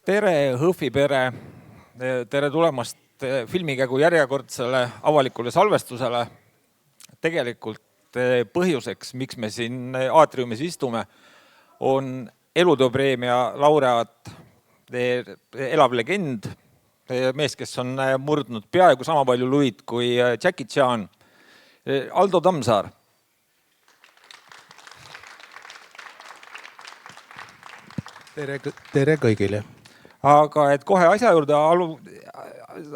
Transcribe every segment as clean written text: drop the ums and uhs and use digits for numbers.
Tere, Hõhvi pere. Tere tulemast filmikägu järjekordsele avalikule salvestusele. Tegelikult põhjuseks, miks me siin aatriumis istume, on elutööpreemia laureaat, elav legend, mees, kes on murdnud peaaegu sama palju luid kui Jackie Chan, Aldo Tammsaar. Tere kõigile. Aga et kohe asja juurde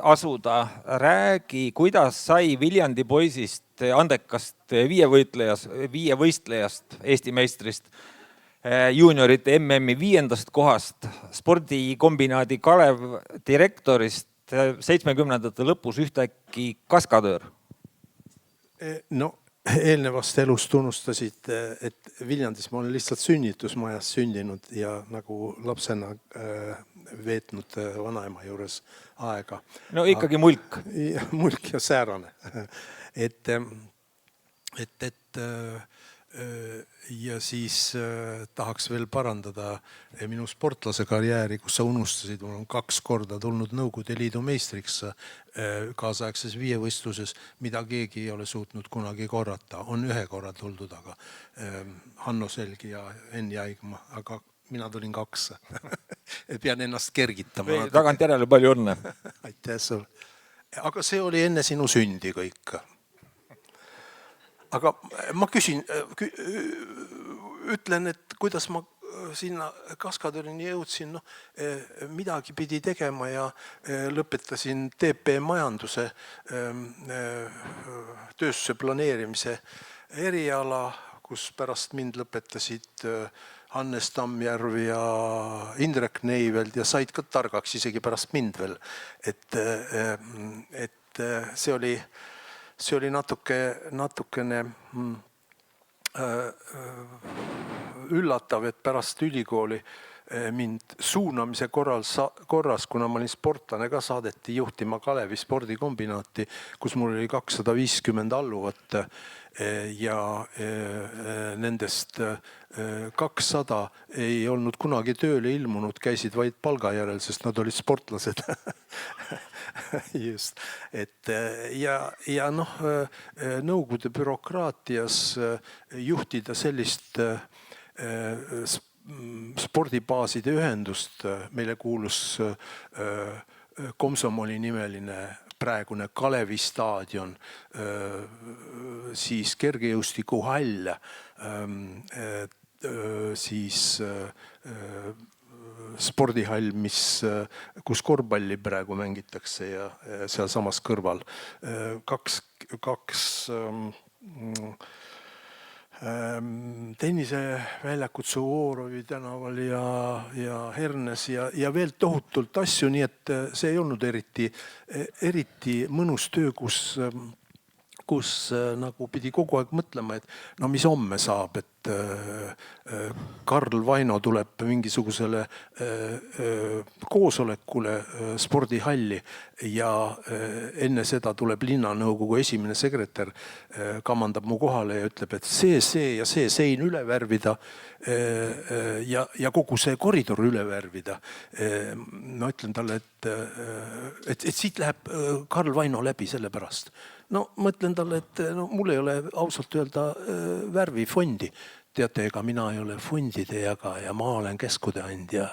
asuda, räägi, kuidas sai Viljandi poisist andekast viievõistlejast, Eesti meistrist, juuniorite MM-i 5. kohast, spordikombinaadi Kalev direktorist 70. lõpus ühtäkki kaskadöör? No, eelnevast elust tunnustasid, et Viljandis ma olen lihtsalt sünnitusmajas sündinud ja nagu lapsena veetnud vanaema juures aega. No ikkagi mulk. Mulk ja säärane. Ja siis tahaks veel parandada minu sportlase karjääri, kus sa unustasid, mul on 2 korda tulnud Nõukogude Liidu meistriks kaasaegses viievõistluses, mida keegi ei ole suutnud kunagi korrata. On 1 korra tuldud, aga Hanno Selgi ja Enn Jaigma, aga mina tulin 2. Pean ennast kergitama. Tagant järele palju õnne. Aitäh sulle. Aga see oli enne sinu sündi kõik. Aga ma küsin, ütlen, et kuidas ma sinna kaskadöörini jõudsin, midagi pidi tegema ja lõpetasin TP majanduse tööstuse planeerimise eriala, kus pärast mind lõpetasid Hannes Tammjärv ja Indrek Neiveld ja said ka targaks isegi pärast mind veel. Et see oli natukene üllatav, et pärast ülikooli mind suunamise korras, kuna ma olin sportlane ka, saadeti juhtima Kalevi spordikombinaati, kus mul oli 250 alluvat ja nendest 200 ei olnud kunagi tööle ilmunud, käisid vaid palga järel, sest nad olid sportlased. Just. Ja Nõukogude bürokraatias juhtida sellist spordibaaside ühendust, meile kuulus Komsomoli nimeline praegune Kalevi staadion, siis kergejõustikuhall, siis spordihall, kus korvpalli praegu mängitakse ja seal samas kõrval. Kaks tenniseväljakut Suvoorovi tänaval ja Hernes ja veel tohutult asju, nii et see ei olnud eriti mõnus töö, kus nagu pidi kogu aeg mõtlema, et mis homme saab, et Karl Vaino tuleb mingisugusele koosolekule spordihalli ja enne seda tuleb linnanõukogu esimene sekretär, kamandab mu kohale ja ütleb, et see ja see sein üle värvida ja kogu see koridor üle värvida. Ma ütlen talle, et siit läheb Karl Vaino läbi selle pärast. No mõtlen talle, et mul ei ole ausalt öelda värvifondi. Teate, ega mina ei ole fondide ja ma olen käskude andja.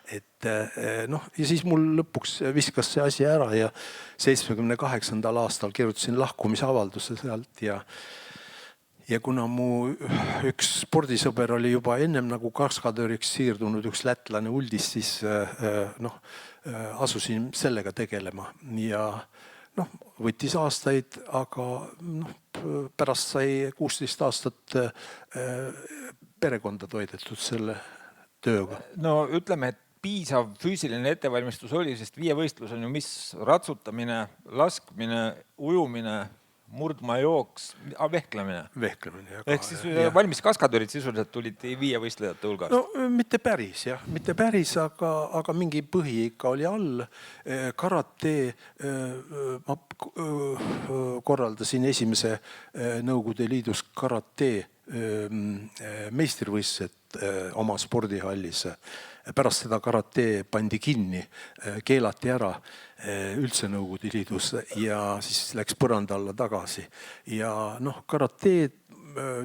Ja siis mul lõpuks viskas see asi ära ja 78. aastal kirjutasin lahkumisavalduse sealt ja kuna mu üks spordisõber oli juba ennem nagu kaskadööriks siirdunud, üks lätlane Uldis, siis asusin sellega tegelema ja võttis aastaid, aga pärast sai 16 aastat perekonda toidetud selle tööga. No ütleme, et piisav füüsiline ettevalmistus oli, sest viievõistlus on ju mis ratsutamine, laskmine, ujumine, murdma jooks, vehklemine. Vehklemine. Ehk siis valmis kaskadöörid sisuliselt tulid viievõistlejate hulgast? No mitte päris, jah. Mitte päris, aga mingi põhi ikka oli all. Karate, ma korraldasin esimese Nõukogude Liidus karate meistrivõistlused oma spordihallis. Pärast seda karate pandi kinni, keelati ära üldse Nõukogude Liidus ja siis läks põranda alla tagasi. Ja noh, karate,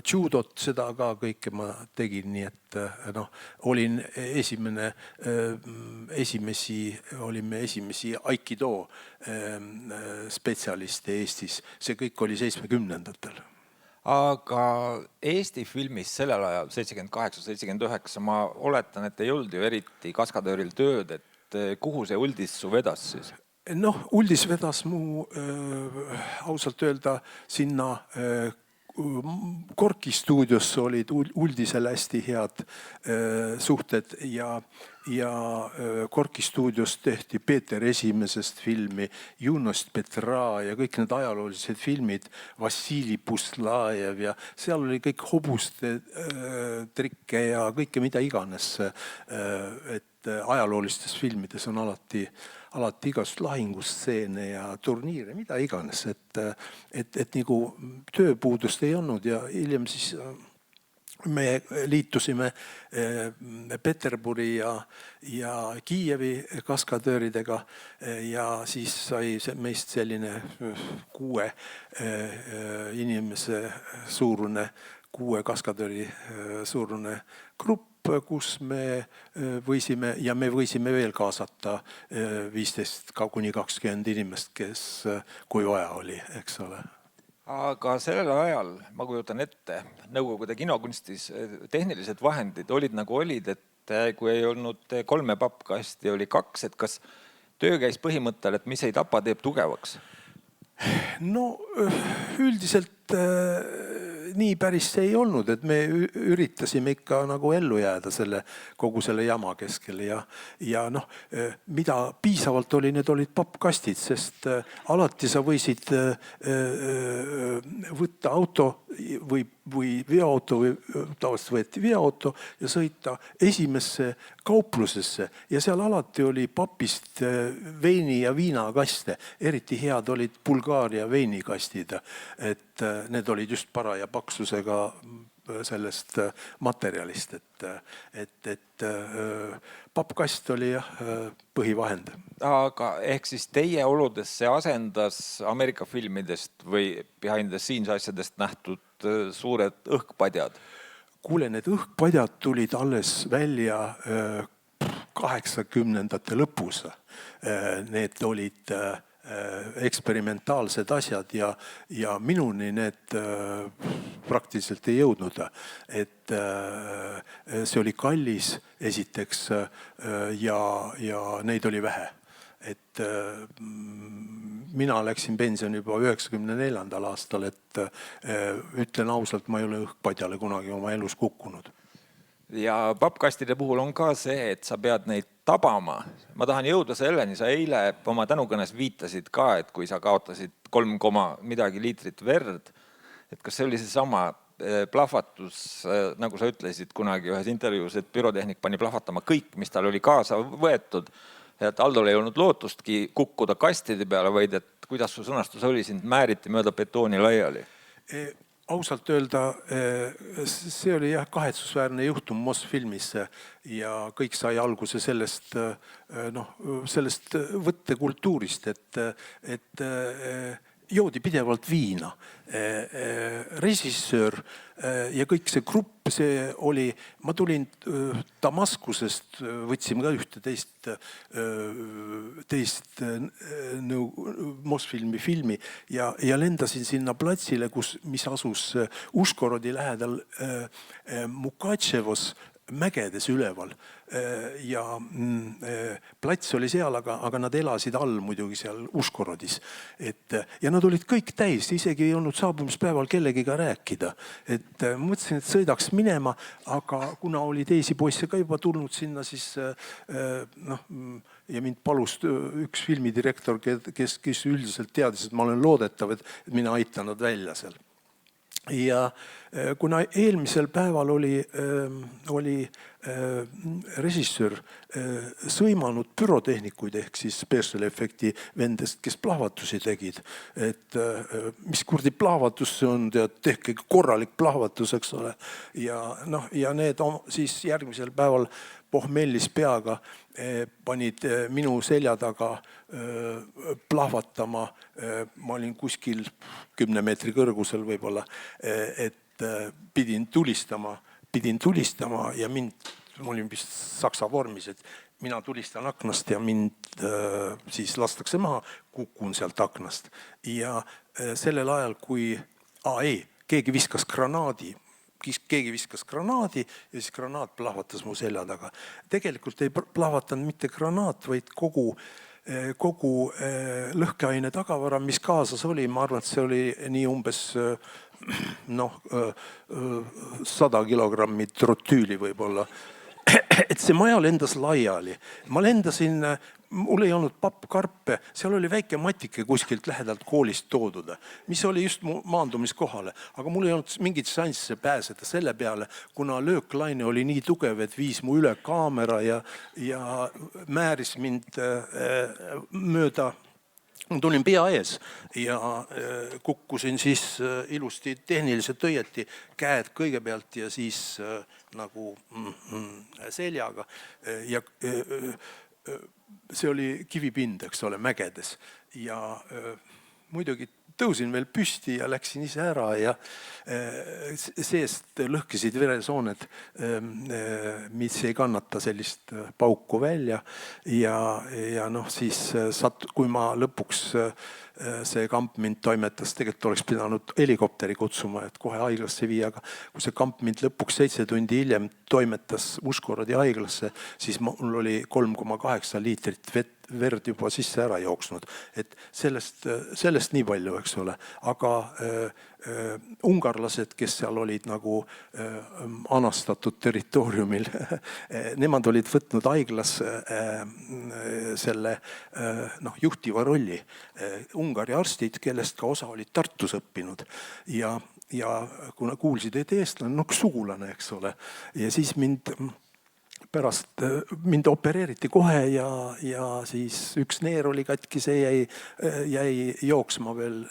judot, seda ka kõike ma tegin, nii et noh, olime esimesi aikido spetsialiste Eestis. See kõik oli 70-ndatel. Aga Eesti filmis sellel ajal, 78-79, ma oletan, et ei olnud ju eriti kaskadööril tööd, et kuhu see Uldis su vedas siis? Noh, Uldis vedas mu ausalt öelda sinna Korki stuudiosse olid Uldisel hästi head suhted ja Korki stuudios tehti Peeter Esimesest filmi, Junost Petra ja kõik need ajaloolised filmid, Vassili Puslajev ja seal oli kõik hobuste trikke ja kõike mida iganes. Et ajaloolistes filmides on alati igast lahingustseene ja turniire, mida iganes, et nagu tööpuudust ei olnud ja hiljem siis me liitusime Peterburi ja Kiievi kaskadööridega ja siis sai meist selline 6 inimese suurune, 6 kaskadööri suurune grupp, kus me võisime veel kaasata 15 kuni 20 inimest, kes kui vaja oli, eks ole. Aga sellel ajal, ma kujutan ette, Nõukogude kinokunstis tehnilised vahendid olid nagu olid, et kui ei olnud 3 pappkasti, oli 2, et kas töö käis põhimõttel, et mis ei tapa, teeb tugevaks? No üldiselt nii päris see ei olnud, et me üritasime ikka nagu ellu jääda kogu selle jama keskel ja noh, mida piisavalt oli, need olid pappkastid, sest alati sa võisid võtta auto või veoauto või tavaliselt võeti veoauto ja sõita esimesse kauplusesse ja seal alati oli papist veini ja viinakaste, eriti head olid Bulgaaria veinikastid, et need olid just paraja paksusega sellest materjalist, et pappkast oli põhivahend. Aga ehk siis teie oludes see asendas Ameerika filmidest või behind the scenes asjadest nähtud suured õhkpadjad? Kuule, need õhkpadjad tulid alles välja 80-ndate lõpus. Need olid eksperimentaalsed asjad ja minuni need praktiliselt ei jõudnud. Et see oli kallis esiteks ja neid oli vähe. Et mina läksin pensioni juba 94. aastal, et ütlen ausalt, ma ei ole õhkpadjale kunagi oma elus kukkunud. Ja pappkastide puhul on ka see, et sa pead neid tabama. Ma tahan jõuda selleni, sa eile oma tänukõnes viitasid ka, et kui sa kaotasid 3, midagi liitrit verd, et kas see oli see sama plahvatus, nagu sa ütlesid kunagi ühes intervjuus, et pürotehnik pani plahvatama kõik, mis tal oli kaasa võetud, et Aldol ei olnud lootustki kukkuda kastide peale, vaid et kuidas su sõnastus oli, sind määriti mööda betooni laiali? Ausalt öelda, see oli kahetsusväärne juhtum Mosfilmis ja kõik sai alguse sellest võttekultuurist, et joodi pidevalt viina. Režissöör ja kõik see grupp, ma tulin Damaskusest, võtsime ka ühte teist Mosfilmi filmi ja lendasin sinna platsile, mis asus Uškorodi lähedal Mukatševos mägedes üleval ja plats oli seal, aga nad elasid all muidugi seal Uškorodis. Ja nad olid kõik täis, isegi ei olnud saabumispäeval kellegiga rääkida. Et mõtlesin, et sõidaks minema, aga kuna oli teisi poisse ka juba tulnud sinna, siis ja mind palus üks filmidirektor, kes üldiselt teadis, et ma olen loodetav, et mina aitan nad välja seal. Ja kuna eelmisel päeval oli režissöör sõimanud bürotehnikuid ehk siis special efekti vendest, kes plahvatusi tegid. Et mis kurdi plahvatus see on, tehke korralik plahvatus, eks ole. Ja need siis järgmisel päeval pohmellis peaga panid minu selja taga plahvatama. Ma olin kuskil 10 meetri kõrgusel võib-olla, et pidin tulistama ja ma olin vist saksa vormis, et mina tulistan aknast ja mind siis lastakse maha, kukun sealt aknast. Ja sellel ajal, kui keegi viskas granaadi ja siis granaat plahvatas mu selja taga. Tegelikult ei plahvatanud mitte granaat, vaid kogu lõhkeaine tagavara, mis kaasas oli. Ma arvan, et see oli nii umbes 100 kilogrammi trotüüli võib-olla. Et see maja lendas laiali. Ma lendasin, mul ei olnud pappkarpe, seal oli väike matike kuskilt lähedalt koolist toodud, mis oli just maandumiskohale. Aga mul ei olnud mingit šansse pääseda selle peale, kuna lööklaine oli nii tugev, et viis mu üle kaamera ja määris mind mööda. Ma tulin pea ees ja kukkusin siis ilusti tehniliselt õieti, käed kõigepealt ja siis nagu seljaga. Ja see oli kivipind, eks ole, mägedes. Ja muidugi tõusin veel püsti ja läksin ise ära ja seest lõhkesid veresooned, mis ei kannata sellist pauku välja. Ja siis kui ma lõpuks see kamp mind toimetas, tegelikult oleks pidanud helikopteri kutsuma, et kohe haiglasse viia, aga kui see kamp mind lõpuks 7 tundi hiljem toimetas Uskoroodi haiglasse, siis mul oli 3,8 liitrit verd juba sisse ära jooksnud. Et sellest nii palju, eks ole. Aga ungarlased, kes seal olid nagu anastatud territooriumil, nemad olid võtnud haiglas selle juhtiva rolli. Ungari arstid, kellest ka osa olid Tartus õppinud ja kuna kuulsid, et eestlane, sugulane, eks ole. Ja siis mind opereeriti kohe ja siis üks neer oli katki, see jäi jooksma veel,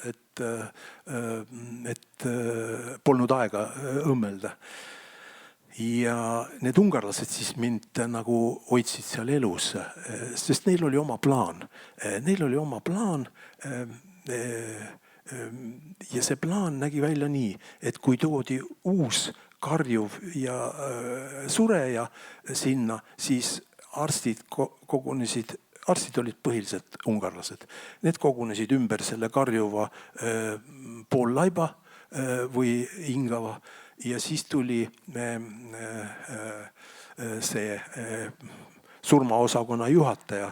et polnud aega õmmelda. Ja need ungarlased siis mind nagu hoidsid seal elus, sest neil oli oma plaan. Ja see plaan nägi välja nii, et kui toodi uus karjuv ja sureja sinna, siis arstid kogunesid, arstid olid põhiliselt ungarlased. Need kogunesid ümber selle karjuva poollaiba või hingava ja siis tuli see surmaosakonna juhataja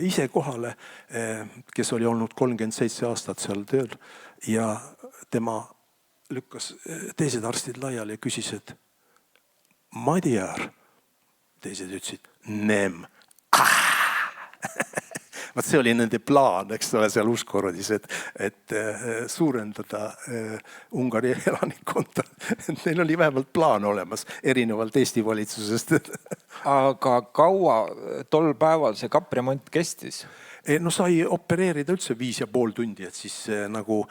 ise kohale, kes oli olnud 37 aastat seal tööl ja tema lükkas teised arstid laiali ja küsis, et Madjar, teised ütlesid, nem. Vaat see oli nende plaan, eks ole, seal Uskorodis, et suurendada Ungari elanikkonda. Neil oli vähemalt plaan olemas, erinevalt Eesti valitsusest. Aga kaua tol päeval see kapremont kestis? Sai opereerida üldse 5,5 tundi, et siis nagu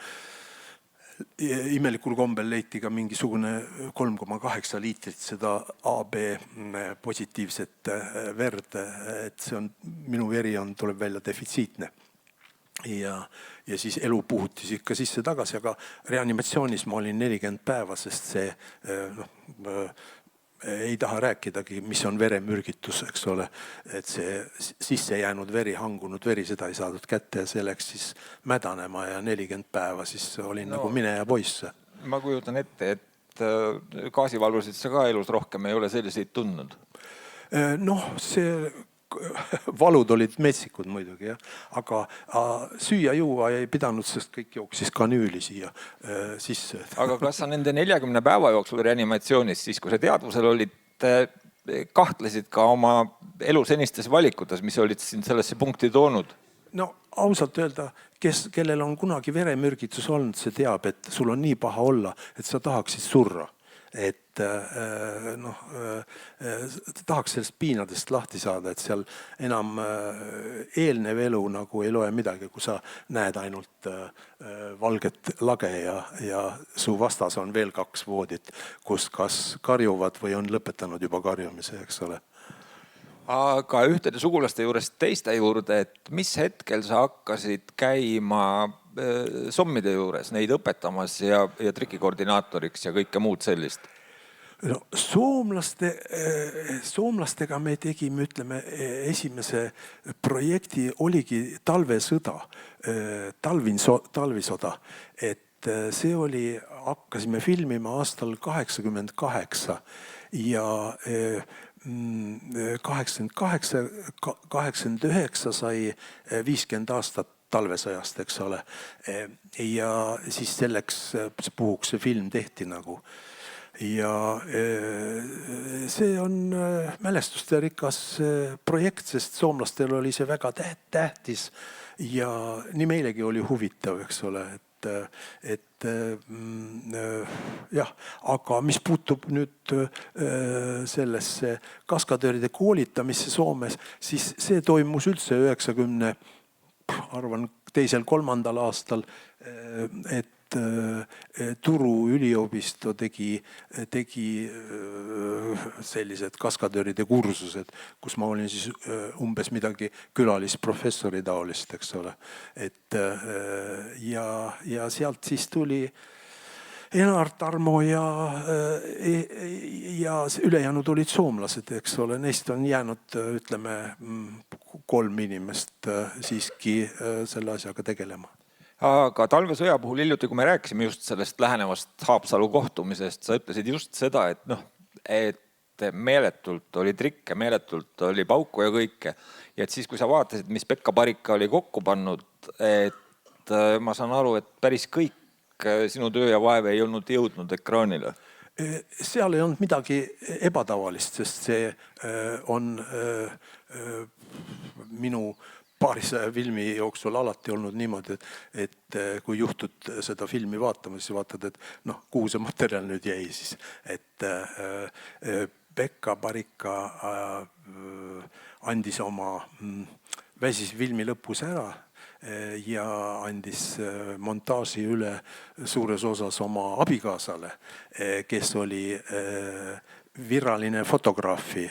imelikul kombel leiti ka mingisugune 3,8 liitrit seda AB positiivset verd, et see on, minu veri tuleb välja defitsiitne. Ja siis elu puhutis ikka sisse tagasi, aga reanimatsioonis ma olin 40 päeva, sest see ei taha rääkidagi, mis on veremürgitus, eks ole, et see sisse jäänud veri, hangunud veri, seda ei saadud kätte ja see läks siis mädanema ja 40 päeva siis olin nagu mine ja poiss. Ma kujutan ette, et gaasivalvusid sa ka elus rohkem ei ole selliseid tundnud? See valud olid metsikud muidugi, aga süüa juua ei pidanud, sest kõik jooksis kanüüli siia sisse. Aga kas sa nende 40 päeva jooksul reanimatsioonis, siis kui sa teadvusel olid, kahtlesid ka oma elu senistes valikutes, mis olid siin sellesse punkti toonud? Ausalt öelda, kellel on kunagi veremürgitus olnud, see teab, et sul on nii paha olla, et sa tahaksid surra. et tahaks sellest piinadest lahti saada, et seal enam eelnev elu nagu ei loe midagi, kui sa näed ainult valget lage ja su vastas on veel 2 voodit, kus kas karjuvad või on lõpetanud juba karjumise, eks ole. Aga ühtede sugulaste juurest teiste juurde, et mis hetkel sa hakkasid käima sommide juures, neid õpetamas ja trikikoordinaatoriks ja kõike muud sellist? No, soomlastega me tegime, ütleme, esimese projekti oligi talvesõda, talvisoda, et see oli, hakkasime filmima aastal 88 ja 89 sai 50 aastat talvesõjast, eks ole. Ja siis selleks puhuks see film tehti nagu. Ja see on mälestuste rikas projekt, sest soomlastel oli see väga tähtis ja nii meilegi oli huvitav, eks ole, et jah, aga mis puutub nüüd sellesse kaskadööride koolitamisse Soomes, siis see toimus üldse 90, arvan, 2.-3. aastal, et Turu üliopisto tegi sellised kaskadööride kursused, kus ma olin siis umbes midagi külalisprofessori taolist, eks ole. Et ja sealt siis tuli Enar, Tarmo ja ülejäänud olid soomlased, eks ole. Neist on jäänud, ütleme, 3 inimest siiski selle asjaga tegelema. Aga talvesõja puhul hiljuti, kui me rääkisime just sellest lähenevast Haapsalu kohtumisest, sa ütlesid just seda, et meeletult oli trikke, meeletult oli pauku ja kõike. Ja et siis, kui sa vaatasid, mis Pekka Parika oli kokku pannud, et ma saan aru, et päris kõik sinu töö ja vaev ei olnud jõudnud ekraanile. Seal ei olnud midagi ebatavalist, sest see on minu paarisaja filmi jooksul alati olnud niimoodi, et kui juhtud seda filmi vaatama, siis vaatad, et kuhu see materjal nüüd jäi siis. Et Pekka Parika andis oma väsis filmi lõpus ära ja andis montaaži üle suures osas oma abikaasale, kes oli virraline fotograafi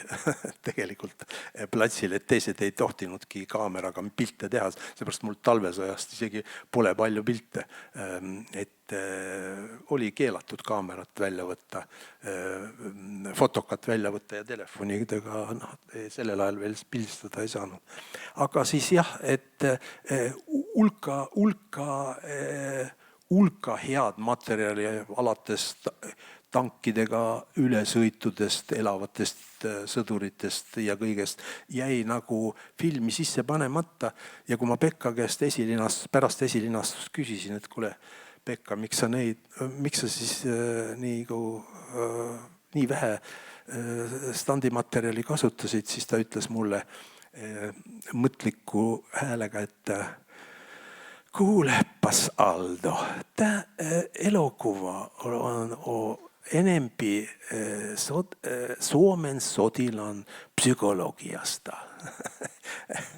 tegelikult platsil, et teised ei tohtinudki kaameraga pilte teha, seepärast mul talvesõjast isegi pole palju pilte, et oli keelatud kaamerat välja võtta, fotokat välja võtta ja telefonidega sellel ajal veel pildistada ei saanud. Aga siis jah, et hulka head materjali alates tankidega ülesõitudest, elavatest sõduritest ja kõigest jäi nagu filmi sisse panemata. Ja kui ma Pekka käest pärast esilinastust küsisin, et kuule, Pekka, miks sa siis nii vähe standimaterjali kasutasid, siis ta ütles mulle mõtliku häälega, et kuulepas Aldo, tämä elokuva on enempi Suomen sotilaan psykologiasta.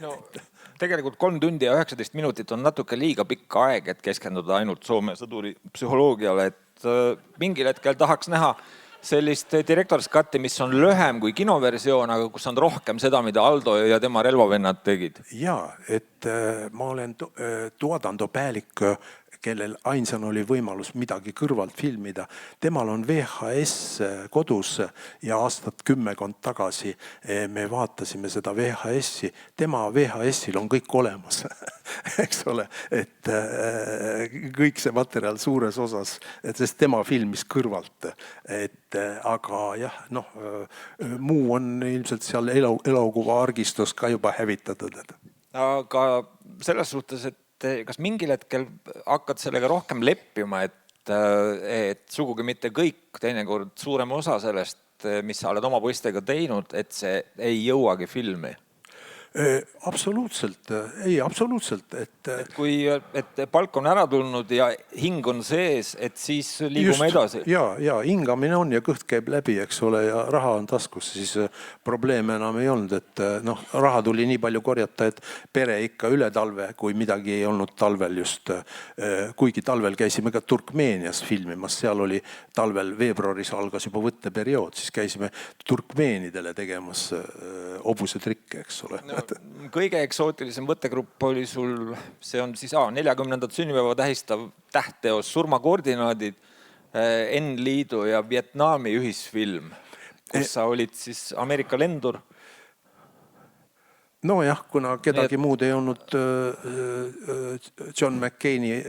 No, tegelikult 3 tundi ja 19 minutit on natuke liiga pikk aeg, et keskenduda ainult Soome sõduri psühholoogiale, et mingil hetkel tahaks näha sellist direktorskatti, mis on lühem kui kinoversioon, aga kus on rohkem seda, mida Aldo ja tema relvavennad tegid. Jaa, et ma olen tuotantopäällik, kellel ainsana oli võimalus midagi kõrvalt filmida. Temal on VHS kodus ja aastat 10 tagasi me vaatasime seda VHS-i. Tema VHS-il on kõik olemas, eks ole, et kõik see materjal suures osas, sest tema filmis kõrvalt. Aga jah, muu on ilmselt seal elokuva argistus ka juba hävitatud. Aga selles suhtes, et kas mingil hetkel hakkad sellega rohkem leppima, et sugugi mitte kõik, teinekord suurem osa sellest, mis sa oled oma poistega teinud, et see ei jõuagi filmi? Absoluutselt, ei absoluutselt, et kui et palk on ära tulnud ja hing on sees, et siis liigume edasi. ja hingamine on ja kõht käib läbi, eks ole, ja raha on taskus, siis probleeme enam ei olnud, et noh, raha tuli nii palju korjata, et pere ikka üle talve, kui midagi ei olnud talvel just, kuigi talvel käisime ka Turkmeenias filmimas, seal oli talvel veebruaris algas juba võtteperiood, siis käisime turkmeenidele tegemas hobusetrikke, eks ole. No, kõige eksootilisem võttegrupp oli sul, see on siis 40. sünnipäeva tähistav tähtteos Surmakoordinaadid, N-liidu ja Vietnami ühisfilm, kus sa olid siis Ameerika lendur. Nojah, kuna kedagi muud ei olnud John McCaini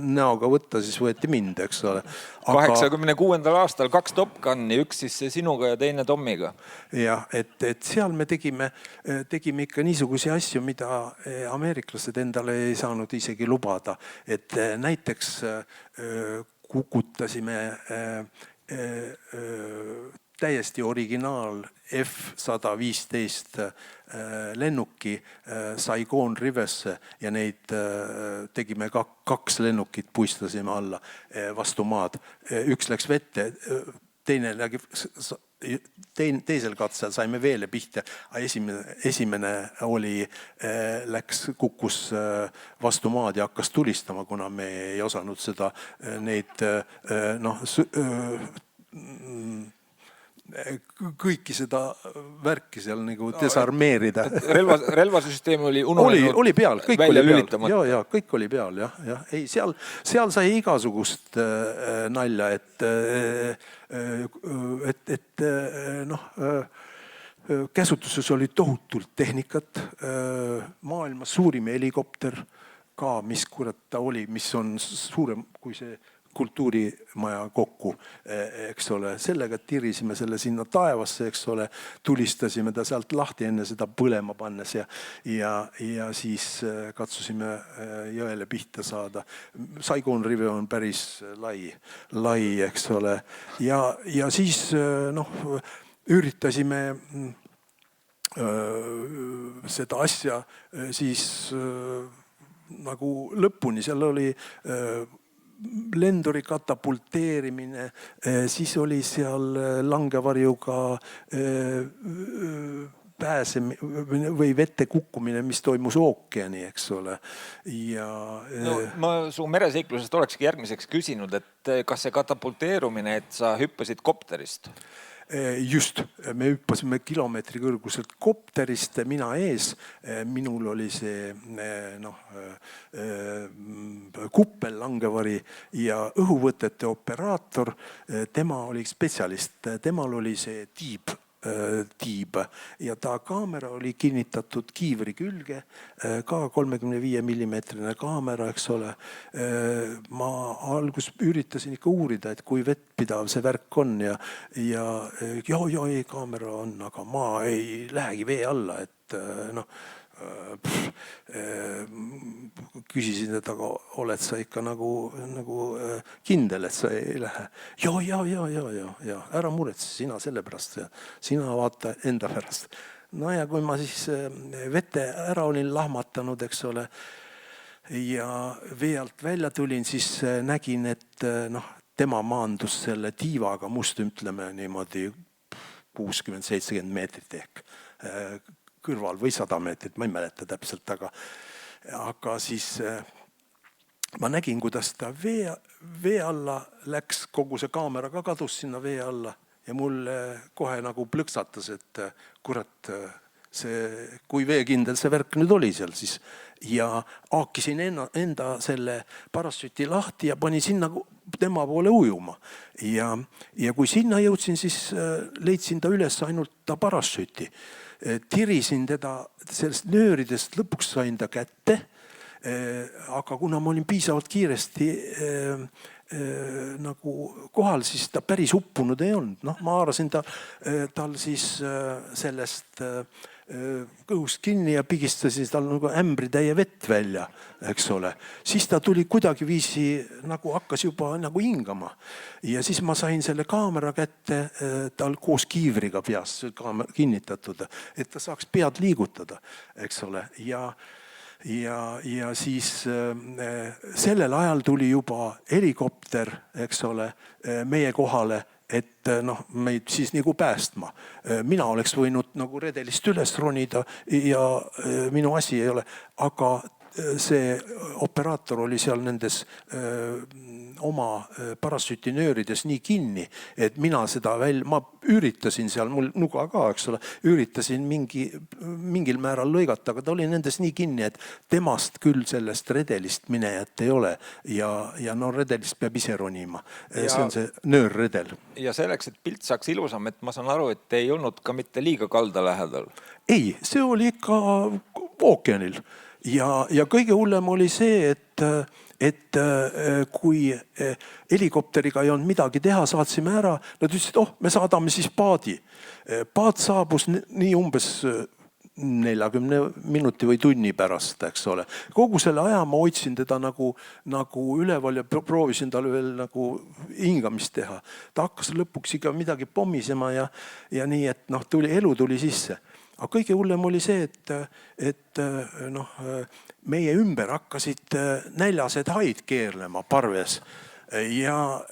näoga võtta, siis võeti mind, eks ole. 86. aastal 2 Top Guni, üks siis sinuga ja teine Tommiga. Jah, et seal me tegime ikka niisugusi asju, mida ameeriklased endale ei saanud isegi lubada. Et näiteks kukutasime täiesti originaal F-115 lennuki Saigon Rivesse ja neid tegime 2 lennukit, puistasime alla vastu maad. Üks läks vette, teisel katsel saime veele pihta, esimene kukkus vastu maad ja hakkas tulistama, kuna me ei osanud seda kõiki seda värki seal nagu desarmeerida. Relvasüsteem oli ununenud. Oli peal, kõik oli peal. Ja, kõik oli peal, jah. Ei, seal sai igasugust nalja, et käsutuses oli tohutult tehnikat, maailma suurim helikopter ka, mis kurat ta oli, mis on suurem kui see kultuurimaja kokku, eks ole. Sellega tirisime selle sinna taevasse, eks ole. Tulistasime ta sealt lahti enne seda põlema pannes ja siis katsusime jõele pihta saada. Saigon Rive on päris lai, eks ole. Ja siis üritasime seda asja siis nagu lõpuni. Seal oli lenduri katapulteerimine, siis oli seal langevarjuga või vette kukkumine, mis toimus ookeani, eks ole. Ma su mereseiklusest olekski järgmiseks küsinud, et kas see katapulteerumine, et sa hüppasid kopterist? Just, me hüppasime kilomeetri kõrguselt kopterist, mina ees, minul oli see kuppel langevari ja õhuvõtete operaator, tema oli spetsialist, temal oli see tiib ja ta kaamera oli kinnitatud kiivri külge, ka 35 millimeetrine kaamera, eks ole. Ma algus üritasin ikka uurida, et kui vettpidav see värk on ja ei, kaamera on, aga ma ei lähegi vee alla, et küsisin, et aga oled sa ikka nagu kindel, et sa ei lähe? Ja, ära muretse, sina selle pärast, sina vaata enda pärast. No ja kui ma siis vette ära olin lahmatanud, eks ole, ja vee alt välja tulin, siis nägin, et tema maandus selle tiivaga must, ütleme niimoodi 60-70 meetrit ehk kõrval või 100 meetrit, ma ei mäleta täpselt, aga siis ma nägin, kuidas ta vee alla läks, kogu see kaamera ka kadus sinna vee alla ja mul kohe nagu plõksatas, et kurat, kui veekindel see värk nüüd oli seal siis ja haakisin enda selle parassüti lahti ja panin sinna tema poole ujuma ja kui sinna jõudsin, siis leidsin ta üles ainult ta parassüti. Tirisin teda sellest nööridest, lõpuks sain ta kätte, aga kuna ma olin piisavalt kiiresti nagu kohal, siis ta päris uppunud ei olnud. Ma haarasin tal siis sellest kõhust kinni ja pigistasin tal nagu ämbritäie vett välja, eks ole. Siis ta tuli kuidagiviisi nagu hakkas juba nagu hingama. Ja siis ma sain selle kaamera kätte tal koos kiivriga peas kinnitatud, et ta saaks pead liigutada, eks ole. Ja siis sellel ajal tuli juba helikopter, eks ole, meie kohale, et noh, meid siis nagu päästma. Mina oleks võinud nagu redelist üles ronida ja minu asi ei ole, aga see operaator oli seal nendes oma parasütinöörides nii kinni, et mina ma üritasin seal, mul nuga ka, eks ole, üritasin mingil määral lõigata, aga ta oli nendes nii kinni, et temast küll sellest redelist minejat ei ole ja no redelist peab ise ronima. See on see nöörredel. Ja selleks, et pilt saaks ilusam, et ma saan aru, et ei olnud ka mitte liiga kalda lähedal. Ei, see oli ikka ookeanil. Ja kõige hullem oli see, et kui helikopteriga ei olnud midagi teha, saatsime ära, nad ütlesid, me saadame siis paadi. Paad saabus nii umbes 40 minuti või tunni pärast, eks ole. Kogu selle aja ma hoidsin teda nagu üleval ja proovisin tal veel nagu hingamist teha. Ta hakkas lõpuks ikka midagi pommisema ja nii, et elu tuli sisse. Aga kõige hullem oli see, et meie ümber hakkasid näljased haid keerlema parves ja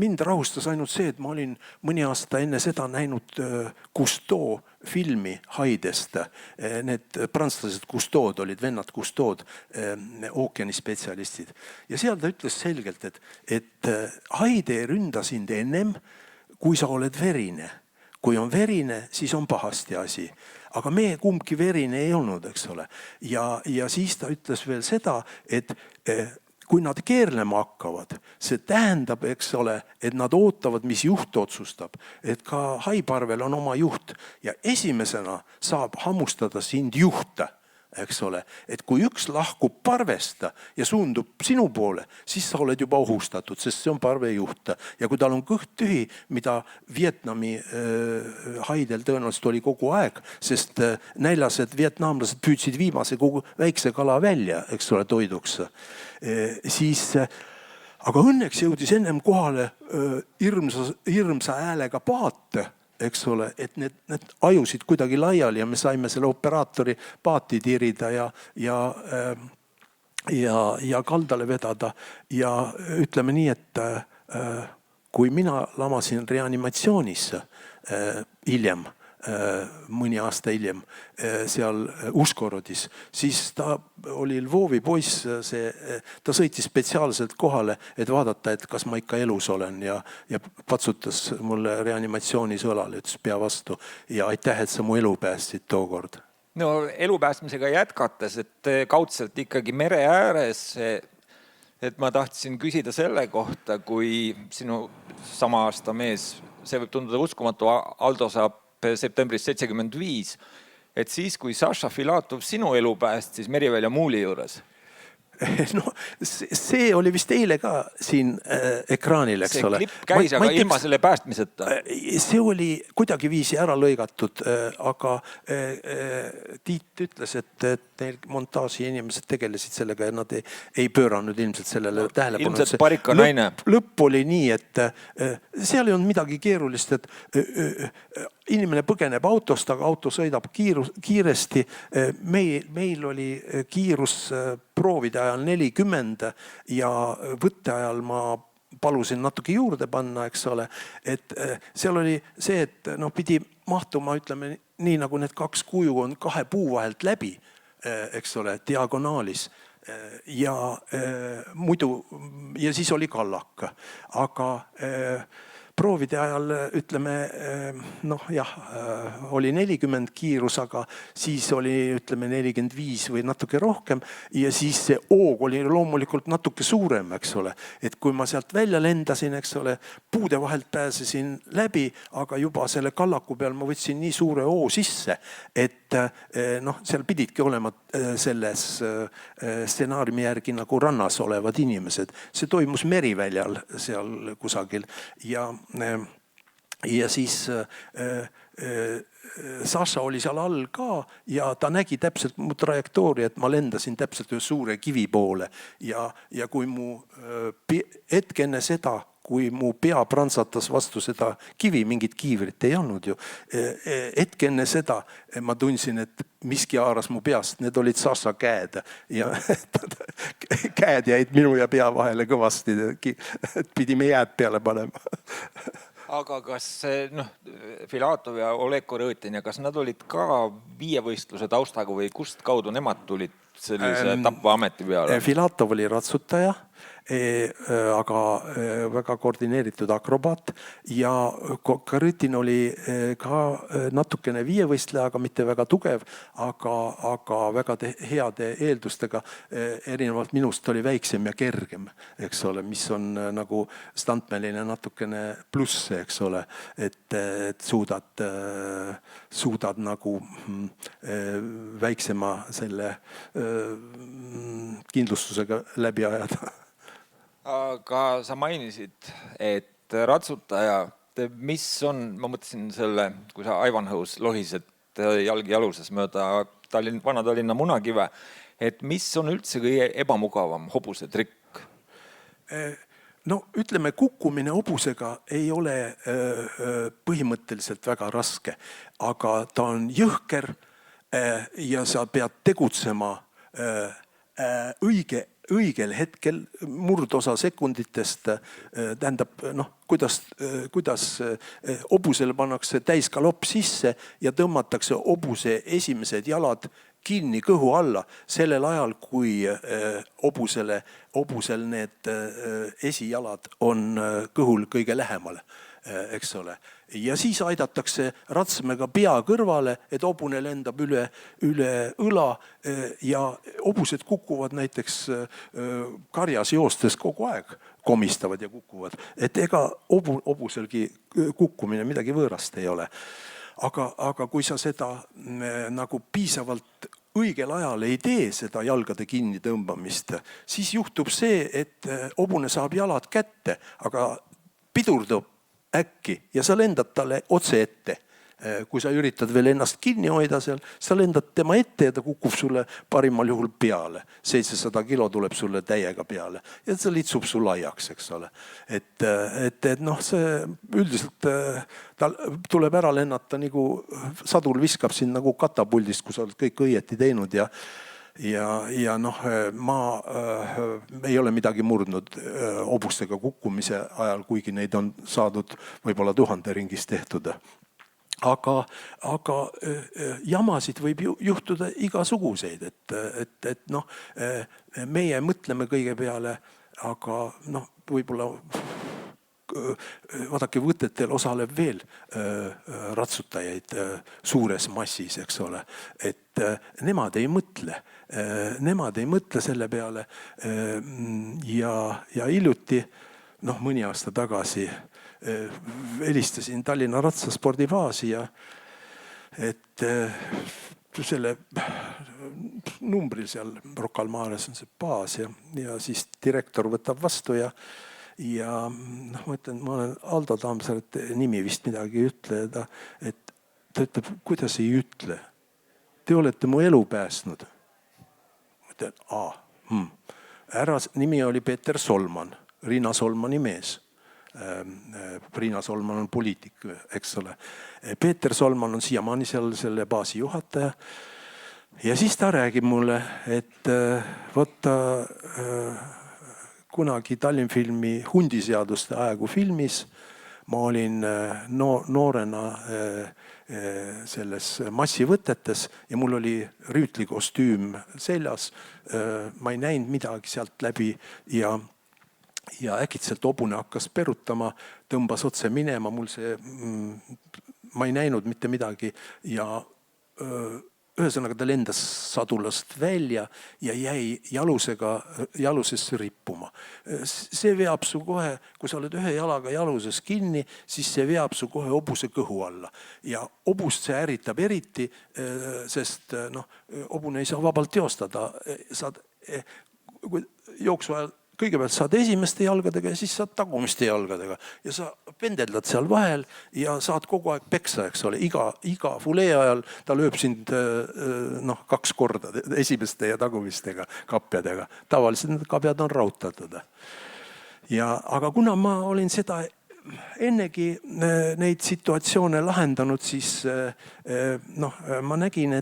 mind rahustas ainult see, et ma olin mõni aasta enne seda näinud Cousteau filmi haidest. Need prantslased Cousteaud olid, vennad Cousteaud, ookeanispetsialistid. Ja seal ta ütles selgelt, et haide ei ründa sind ennem, kui sa oled verine. Kui on verine, siis on pahasti asi. Aga meie kumbki verine ei olnud, eks ole. Ja siis ta ütles veel seda, et kui nad keerlema hakkavad, see tähendab, eks ole, et nad ootavad, mis juht otsustab. Et ka haiparvel on oma juht. Ja esimesena saab hammustada sind juhta. Eks ole, et kui üks lahkub parvesta ja suundub sinu poole, siis sa oled juba ohustatud, sest see on parvejuht. Ja kui tal on kõht tühi, mida Vietnami haidel tõenäoliselt oli kogu aeg, sest näljased vietnamlased püüdsid viimase kogu väikse kala välja, eks ole, toiduks. Aga õnneks jõudis ennem kohale hirmsa häälega paat, eks ole, et need ajusid kuidagi laiali ja me saime selle operaatori paati tirida ja kaldale vedada. Ja ütleme nii, et kui mina lamasin reanimatsioonis hiljem, mõni aasta hiljem seal Uskorodis, siis ta oli Lvovi poiss, ta sõitis spetsiaalselt kohale, et vaadata, et kas ma ikka elus olen ja patsutas mulle reanimatsioonis õlale, ütles pea vastu ja aitäh, et sa mu elu päästsid tookord. No elu päästmisega jätkates, et kaudselt ikkagi mere ääres, et ma tahtsin küsida selle kohta, kui sinu sama aasta mees, see võib tunduda uskumatu, Aldo saab septembris 75, et siis, kui Saša Filatov sinu elu päästis Merivälja muuli juures. No, see oli vist eile ka siin ekraanil, eks ole. See klipp käis, aga ilma selle päästmiseta. See oli kuidagiviisi ära lõigatud, aga Tiit ütles, et neil montaaži inimesed tegelesid sellega ja nad ei pööranud ilmselt sellele tähelepanu. Ilmselt parika naine. Lõpp oli nii, et seal ei olnud midagi keerulist, et inimene põgeneb autost, aga auto sõidab kiiresti. Meil oli kiirus proovide ajal 40 ja võtte ajal ma palusin natuke juurde panna, eks ole. Et seal oli see, et pidi mahtuma, ütleme, nii nagu need kaks kuju on kahe puu vahelt läbi, eks ole, diagonaalis. Ja siis oli kallak. Aga proovide ajal, ütleme, oli 40 kiirus, aga siis oli, ütleme, 45 või natuke rohkem ja siis see oog oli loomulikult natuke suurem, eks ole. Et kui ma sealt välja lendasin, eks ole, puude vahelt pääsesin läbi, aga juba selle kallaku peal ma võtsin nii suure oo sisse, et seal pididki olema selles stsenaariumi järgi nagu rannas olevad inimesed. See toimus Meriväljal seal kusagil ja ja siis Saša oli seal all ka ja ta nägi täpselt mu trajektoori, et ma lendasin täpselt ühe suure kivi poole ja kui mu hetk enne seda, kui mu pea prantsatas vastu seda kivi, mingit kiivrit ei olnud ju, hetk enne seda ma tundsin, et miski haaras mu peast, need olid Saša käed ja käed jäid minu ja pea vahele kõvasti, et pidime jääd peale panema. Aga kas Filatov ja Oleg Korõtin ja kas nad olid ka viievõistluse taustaga või kust kaudu nemad tulid sellise tapva ameti peale? Filatov oli ratsutaja, aga väga koordineeritud akrobaat ja Korõtin oli ka natukene viievõistleja, aga mitte väga tugev, aga väga heade eeldustega. Erinevalt minust oli väiksem ja kergem, eks ole, mis on nagu stuntmanile natukene pluss, eks ole, et suudad nagu väiksema selle kindlustusega läbi ajada. Aga sa mainisid, et ratsutaja, mis on, ma mõtlesin selle, kui sa Ivanhoes lohised jalgi jaluses mööda Vana-Tallinna munakive, et mis on üldse kõige ebamugavam hobuse trikk? No ütleme, kukkumine hobusega ei ole põhimõtteliselt väga raske, aga ta on jõhker ja sa pead tegutsema õigel hetkel, murdosa sekunditest, tähendab, kuidas hobusele pannakse täiskalopp sisse ja tõmmatakse hobuse esimesed jalad kinni kõhu alla sellel ajal, kui hobusel need esijalad on kõhul kõige lähemal, eks ole. Ja siis aidatakse ratsmega pea kõrvale, et hobune lendab üle õla ja hobused kukuvad näiteks karjas joostes kogu aeg, komistavad ja kukuvad. Et ega hobuselgi kukkumine midagi võõrast ei ole. Aga kui sa seda nagu piisavalt õigel ajal ei tee seda jalgade kinni tõmbamist, siis juhtub see, et hobune saab jalad kätte, aga pidurdub äkki ja sa lendad talle otse ette. Kui sa üritad veel ennast kinni hoida seal, sa lendad tema ette ja ta kukub sulle parimal juhul peale. 700 kilo tuleb sulle täiega peale ja ta litsub su laiaks, eks ole. Et see üldiselt ta tuleb ära lennata nagu sadur viskab sind nagu katapuldist, kui sa oled kõik õieti teinud ja ma ei ole midagi murdnud hobustega kukkumise ajal, kuigi neid on saadud võib-olla 1000 ringis tehtud. Aga jamasid võib juhtuda igasuguseid, et meie mõtleme kõige peale, aga võib-olla vaadake, võtetel osaleb veel ratsutajaid suures massis, eks ole, et nemad ei mõtle selle peale ja hiljuti, mõni aasta tagasi helistasin Tallinna ratsaspordibaasi ja et selle numbril seal Rocca al Mares on see baas ja siis direktor võtab vastu ja ma ütlen, ma olen Aldo Tammsaar, et nimi vist midagi ei ütle, et ta ütleb, kuidas ei ütle? Te olete mu elu päästnud. Ma ütlen, nimi oli Peeter Solman, Riina Solmani mees. Riina Solman on poliitik, eks ole. Peeter Solman on siiamaani seal selle baasi juhataja. Ja siis ta räägib mulle, et võtta kunagi Tallinnfilmi hundiseaduste aegu filmis. Ma olin noorena selles massivõtetes ja mul oli rüütlikostüüm seljas. Ma ei näinud midagi sealt läbi ja äkitselt hobune hakkas perutama, tõmbas otse minema. Ma ei näinud mitte midagi ja ühesõnaga ta lendas sadulast välja ja jäi jalusesse rippuma. See veab su kohe, kui sa oled ühe jalaga jaluses kinni, siis see veab su kohe hobuse kõhu alla. Ja hobust see ärritab eriti, sest hobune ei saa vabalt teostada. Jooksu ajal kõigepealt saad esimeste jalgadega ja siis saad tagumiste jalgadega. Ja sa pendeldad seal vahel ja saad kogu aeg peksa, eks ole. Iga fulee ajal ta lööb sind 2 korda, esimeste ja tagumistega kapjadega. Tavaliselt need kapjad on rautatud. Aga kuna ma olin seda ennegi neid situatsioone lahendanud, siis ma nägin,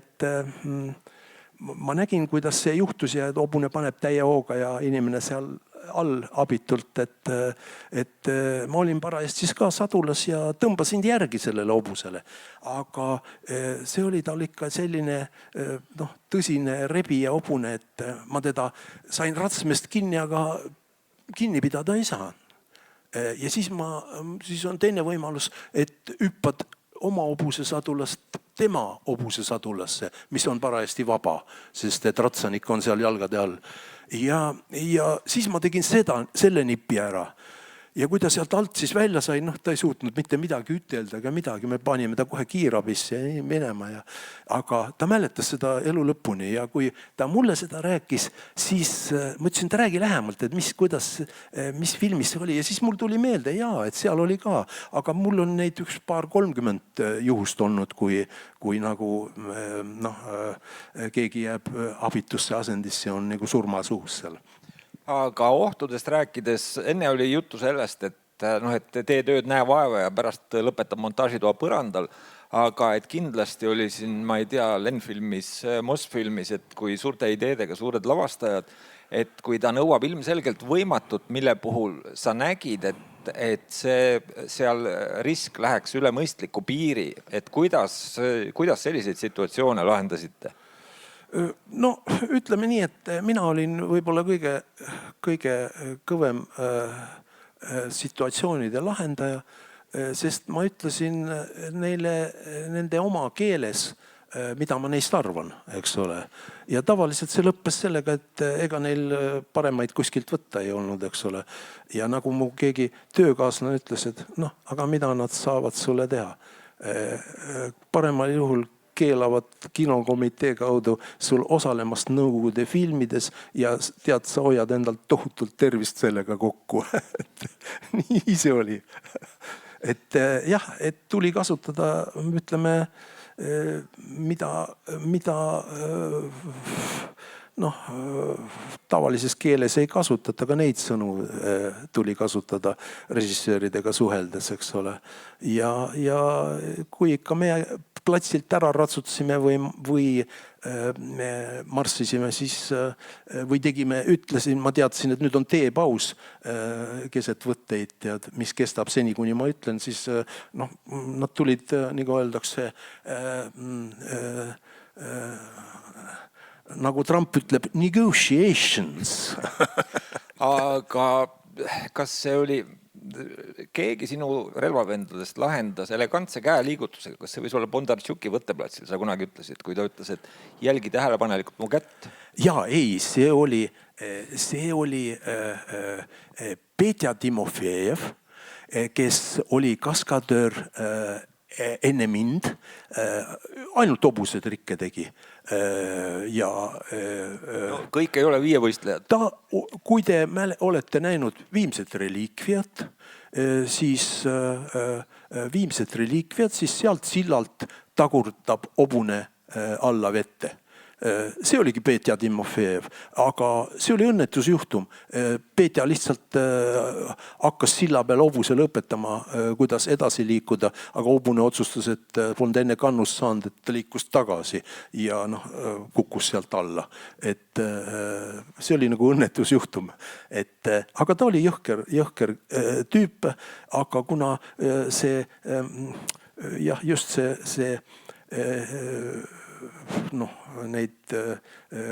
kuidas see juhtus ja hobune paneb täie hooga ja inimene seal all abitult, et ma olin parajasti siis ka sadulas ja tõmbasin järgi sellele hobusele. Aga see oli tal ikka selline tõsine rebija hobune, et ma teda sain ratsmest kinni, aga kinni pidada ei saa. Ja siis on teine võimalus, et hüppad oma hobusesadulast tema hobusesadulasse, mis on parajasti vaba, sest et ratsanik on seal jalgade all. Ja siis ma tegin selle nipi ära. Ja kui ta sealt alt siis välja sai, ta ei suutnud mitte midagi ütelda ega midagi. Me panime ta kohe kiirabisse minema. Aga ta mäletas seda elu lõpuni ja kui ta mulle seda rääkis, siis ma ütlesin, ta räägi lähemalt, et mis filmis see oli. Ja siis mul tuli meelde, et seal oli ka. Aga mul on neid 30 juhust olnud, kui nagu keegi jääb abitusse asendisse, on nagu surmasuhus seal. Aga ohtudest rääkides, enne oli juttu sellest, et tee tööd, näe vaeva ja pärast lõpetab montaažitoa põrandal. Aga et kindlasti oli siin, ma ei tea, Lenfilmis, Mosfilmis, et kui suurte ideedega suured lavastajad, et kui ta nõuab ilmselgelt võimatut, mille puhul sa nägid, et seal risk läheks üle mõistliku piiri, et kuidas selliseid situatsioone lahendasite? Ütleme nii, et mina olin võib-olla kõige kõvem situatsioonide lahendaja, sest ma ütlesin neile nende oma keeles, mida ma neist arvan, eks ole. Ja tavaliselt see lõppes sellega, et ega neil paremaid kuskilt võtta ei olnud, eks ole. Ja nagu mu keegi töökaaslane ütles, et aga mida nad saavad sulle teha? Paremal juhul keelavad kinokomitee kaudu sul osalemast Nõukogude filmides ja tead, sa hoiad endalt tohutult tervist sellega kokku. Nii see oli. Et tuli kasutada, ütleme, mida tavalises keeles ei kasutata, aga neid sõnu tuli kasutada režissööridega suheldes, eks ole. Ja kui ikka me platsilt ära ratsutasime või marssisime, siis või ütlesin, ma teadsin, et nüüd on teepaus keset võtteid, mis kestab seni, kuni ma ütlen, siis nad tulid, nagu öeldakse, nagu Trump ütleb, negotiations. Aga kas see oli, keegi sinu relvavendadest lahendas elegantse käeliigutusega, kas see võis olla Bondartšuki võtteplatsil, sa kunagi ütlesid, kui ta ütles, et jälgi tähelepanelikult mu kätt? Jaa, ei, see oli Petja Timofejev, kes oli kaskadöör enne mind, ainult hobusetrikke tegi. Ja kõik ei ole viievõistlejad. Kui te olete näinud Viimset reliikviat, siis sealt sillalt tagurdab hobune alla vette. See oligi Petja Timofejev, aga see oli õnnetusjuhtum. Petja lihtsalt hakkas silla peal hobuse lõpetama, kuidas edasi liikuda, aga hobune otsustas, et polnud enne kannust saanud, et ta liikus tagasi ja kukkus sealt alla. Et see oli nagu õnnetusjuhtum. Aga ta oli jõhker tüüp, aga kuna just see neid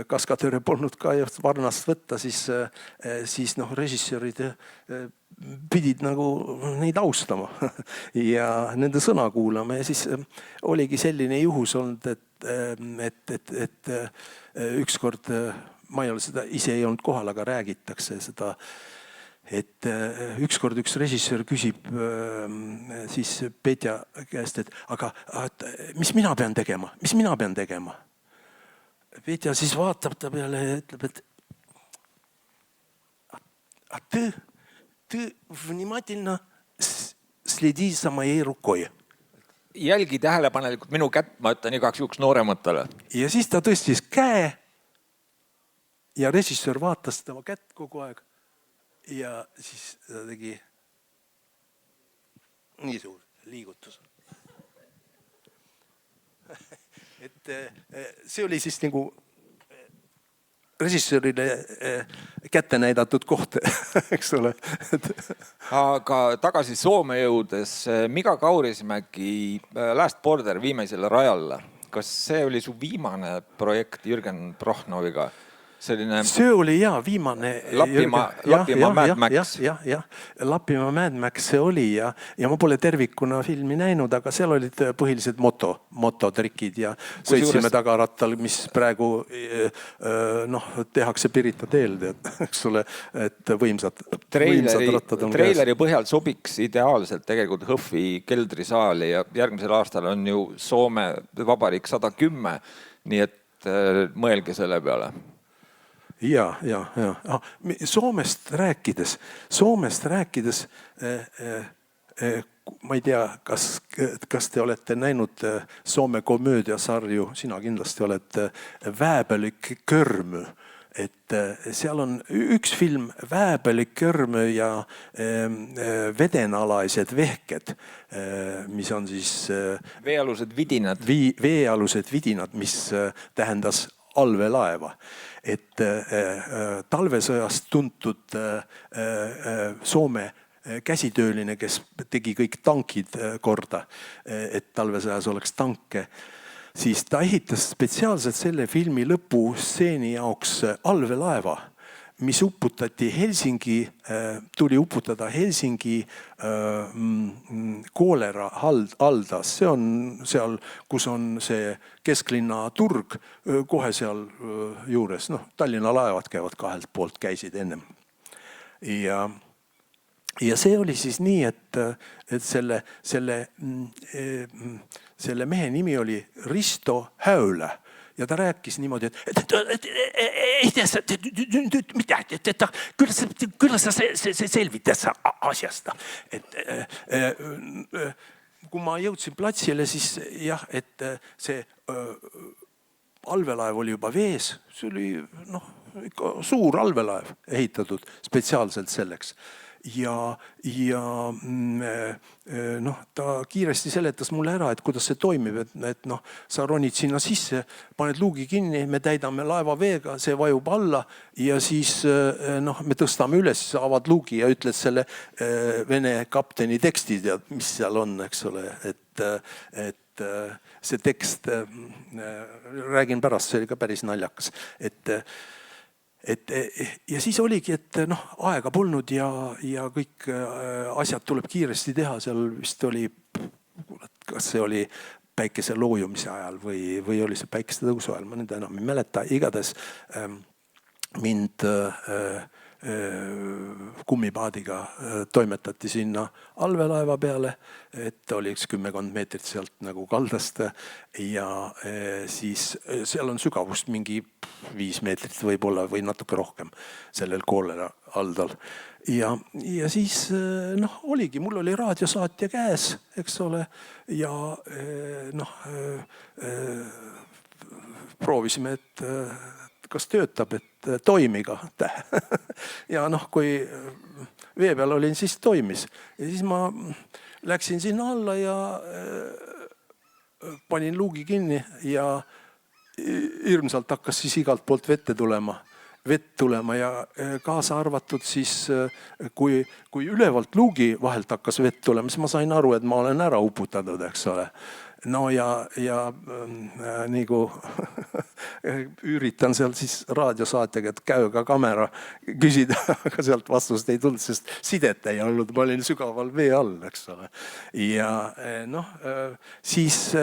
kaskadööre polnud ka just varnast võtta, siis režissöörid pidid nagu neid austama ja nende sõna kuulama. Ja siis oligi selline juhus olnud, et ükskord, ma ei ole seda ise ei olnud kohal, aga räägitakse seda, et ükskord üks režissöör küsib siis Petja käest, et aga mis mina pean tegema? Petja siis vaatab ta peale ja ütleb, et ты внимательно sleди za moей rukой. Jälgi tähelepanelikult minu kätt, ma ütlen igaks juhuks noorematele. Ja siis ta tõstis käe ja režissöör vaatas tema kätt kogu aeg ja siis ta tegi nii suur liigutus. Et see oli siis nagu režissöörile kätte näidatud koht, eks ole. Aga tagasi Soome jõudes, Mika Kaurismägi Last Border viimeisele rajalla. Kas see oli su viimane projekt Jürgen Prochnoviga? See oli viimane Lapimaa Mad Max. Jah. Lapimaa Mad Max see oli ja ma pole tervikuna filmi näinud, aga seal olid põhilised mototrikid ja sõitsime tagarattal, mis praegu tehakse Pirita teel, eks ole, et võimsad rattad on Treileri põhjal sobiks ideaalselt tegelikult Hõhvi keldrisaali ja järgmisel aastal on ju Soome Vabariik 110, nii et mõelge selle peale. Ja. Soomest rääkides, ma ei tea, kas te olete näinud Soome komöödiasarju, sina kindlasti oled Vääbelik Körmö. Et seal on üks film Vääbelik Körmö ja vedenalaised vehked, mis on siis veealused vidinad, mis tähendas allveelaeva. Et talvesõjast tuntud Soome käsitööline, kes tegi kõik tankid korda, et talvesõjas oleks tanke, siis ta ehitas spetsiaalselt selle filmi lõpustseeni jaoks allveelaeva, mis tuli uputada Helsingi koolera haldas. See on seal, kus on see kesklinna turg, kohe seal juures. Tallinna laevad käivad kahelt poolt, käisid ennem. Ja see oli siis nii, et selle mehe nimi oli Risto Häylä. Ja ta rääkis niimoodi, et kyllä sa selvitad asjasta. Kui ma jõudsin platsile, siis et see allvelaev oli juba vees. See oli suur allvelaev ehitatud spetsiaalselt selleks. Ja ta kiiresti seletas mulle ära, et kuidas see toimib, et sa ronid sinna sisse, paned luugi kinni, me täidame laeva veega, see vajub alla ja siis me tõstame üles, avad luugi ja ütled selle vene kapteni tekstid ja mis seal on, eks ole, et see tekst, räägin pärast, see oli ka päris naljakas, ja siis oligi, et aega polnud ja kõik asjad tuleb kiiresti teha. Seal vist oli, kas see oli päikese loojumise ajal või oli see päikese tõusu ajal, ma nüüd enam ei mäleta. Igatahes mind kummipaadiga toimetati sinna allveelaeva peale, et oli 10 meetrit sealt nagu kaldast ja siis seal on sügavust mingi 5 meetrit võib-olla või natuke rohkem sellel koolera aldal. Ja siis oligi, mul oli raadiosaatja käes, eks ole, ja proovisime, et kas töötab, et toimiga. Ja kui vee peal olin, siis toimis. Ja siis ma läksin sinna alla ja panin luugi kinni ja hirmsalt hakkas siis igalt poolt vett tulema ja kaasa arvatud siis, kui ülevalt luugi vahelt hakkas vett tulema, siis ma sain aru, et ma olen ära uputatud, eks ole. No ja nagu üritan seal siis raadiosaatega, et käega kamera küsida, aga sealt vastust ei tulnud, sest sidet ei olnud, ma olin sügaval vee all, eks ole. Ja siis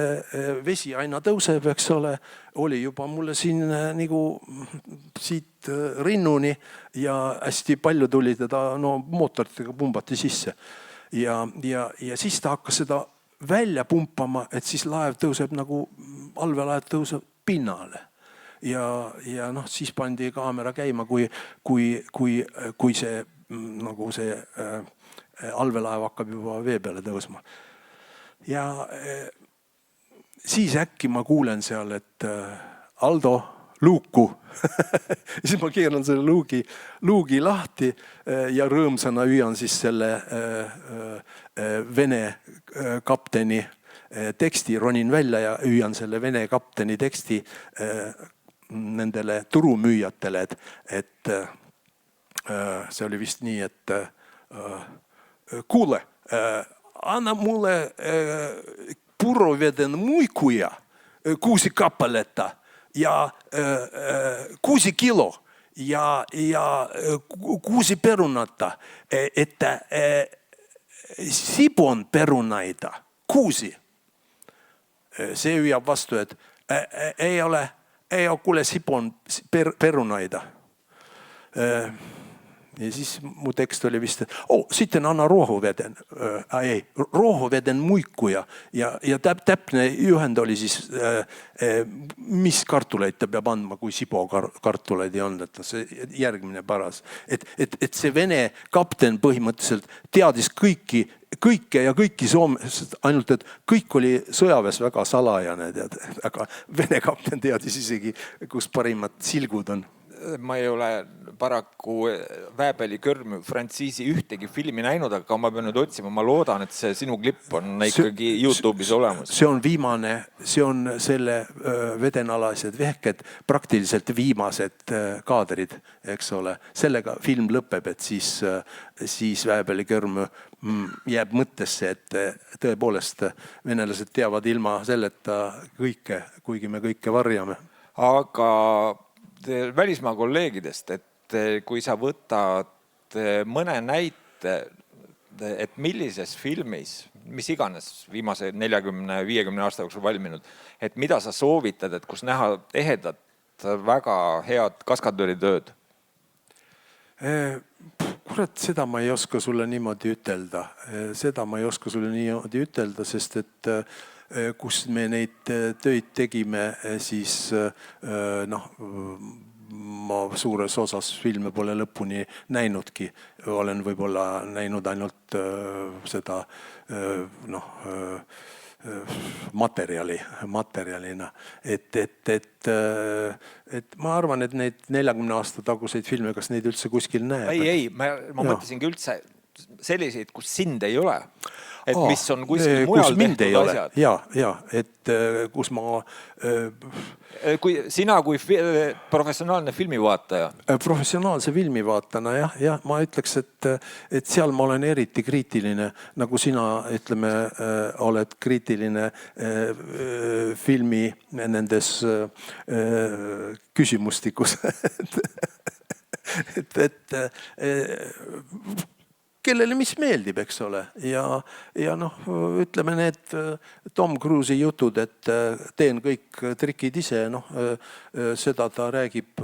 vesi aina tõuseb, eks ole, oli juba mulle siin nagu siit rinnuni ja hästi palju tuli teda, mootoritega pumbati sisse. Ja siis ta hakkas seda välja pumpama, et siis laev tõuseb nagu, allveelaev tõuseb pinnale. Ja siis pandi kaamera käima, kui see nagu see allveelaev hakkab juba vee peale tõusma. Ja siis äkki ma kuulen seal, et Aldo, luuku. Siis ma keeran selle luugi lahti ja rõõmsana hüüan siis selle Vene kapteni teksti, ronin välja ja hüüan selle Vene kapteni teksti nendele turumüüjatele, et see oli vist nii, et kuule, anna mulle puroveden muikuja 6 kappaletta ja 6 kilo ja 6 perunata, että sipon perunaita 6. Se hüüab vastu, et ei ole kuule sipon perunaita. Ja siis mu tekst oli vist, et sitten anna ruohoveden, ruohoveden muikuja ja täpne juhend oli siis, mis kartuleid ta peab andma, kui sipo kartuleid ei olnud, et see järgmine paras. Et see Vene kapten põhimõtteliselt teadis kõike ja kõiki Soomes, ainult et kõik oli sõjaväes väga salajane, aga Vene kapten teadis isegi, kus parimad silgud on. Ma ei ole paraku Vääpeli Körmü frantsiisi ühtegi filmi näinud, aga ma pean nüüd otsima, ma loodan, et see sinu klipp on ikkagi YouTube'is olemas. See on viimane, see on selle vedenalaised vehked, praktiliselt viimased kaadrid, eks ole. Sellega film lõpeb, et siis Vääpeli Körmü jääb mõttesse, et tõepoolest venelased teavad ilma selleta kõike, kuigi me kõike varjame. Aga välismaa kolleegidest, et kui sa võtad mõne näite, et millises filmis, mis iganes viimase 40-50 aasta jooksul valminud, et mida sa soovitad, et kus näha ehedat, väga head kaskadööritööd? Kurat, seda ma ei oska sulle niimoodi ütelda. Seda ma ei oska sulle niimoodi ütelda, sest et kus me neid töid tegime, siis ma suures osas filme pole lõpuni näinudki. Olen võib-olla näinud ainult seda materjalina. Et ma arvan, et neid 40 aasta taguseid filme, kas neid üldse kuskil näeb? Ei, ma mõtlesingi üldse selliseid, kus sind ei ole. Et mis on kuskil mujal tehtud asjad. Ja, et kus ma... Sina kui professionaalne filmivaataja. Professionaalse filmivaatana, jah, ma ütleks, et seal ma olen eriti kriitiline, nagu sina, ütleme, oled kriitiline filmi nendes küsimustikus. Et kellele mis meeldib, eks ole. Ja ütleme need Tom Cruise'i jutud, et teen kõik trikid ise, seda ta räägib,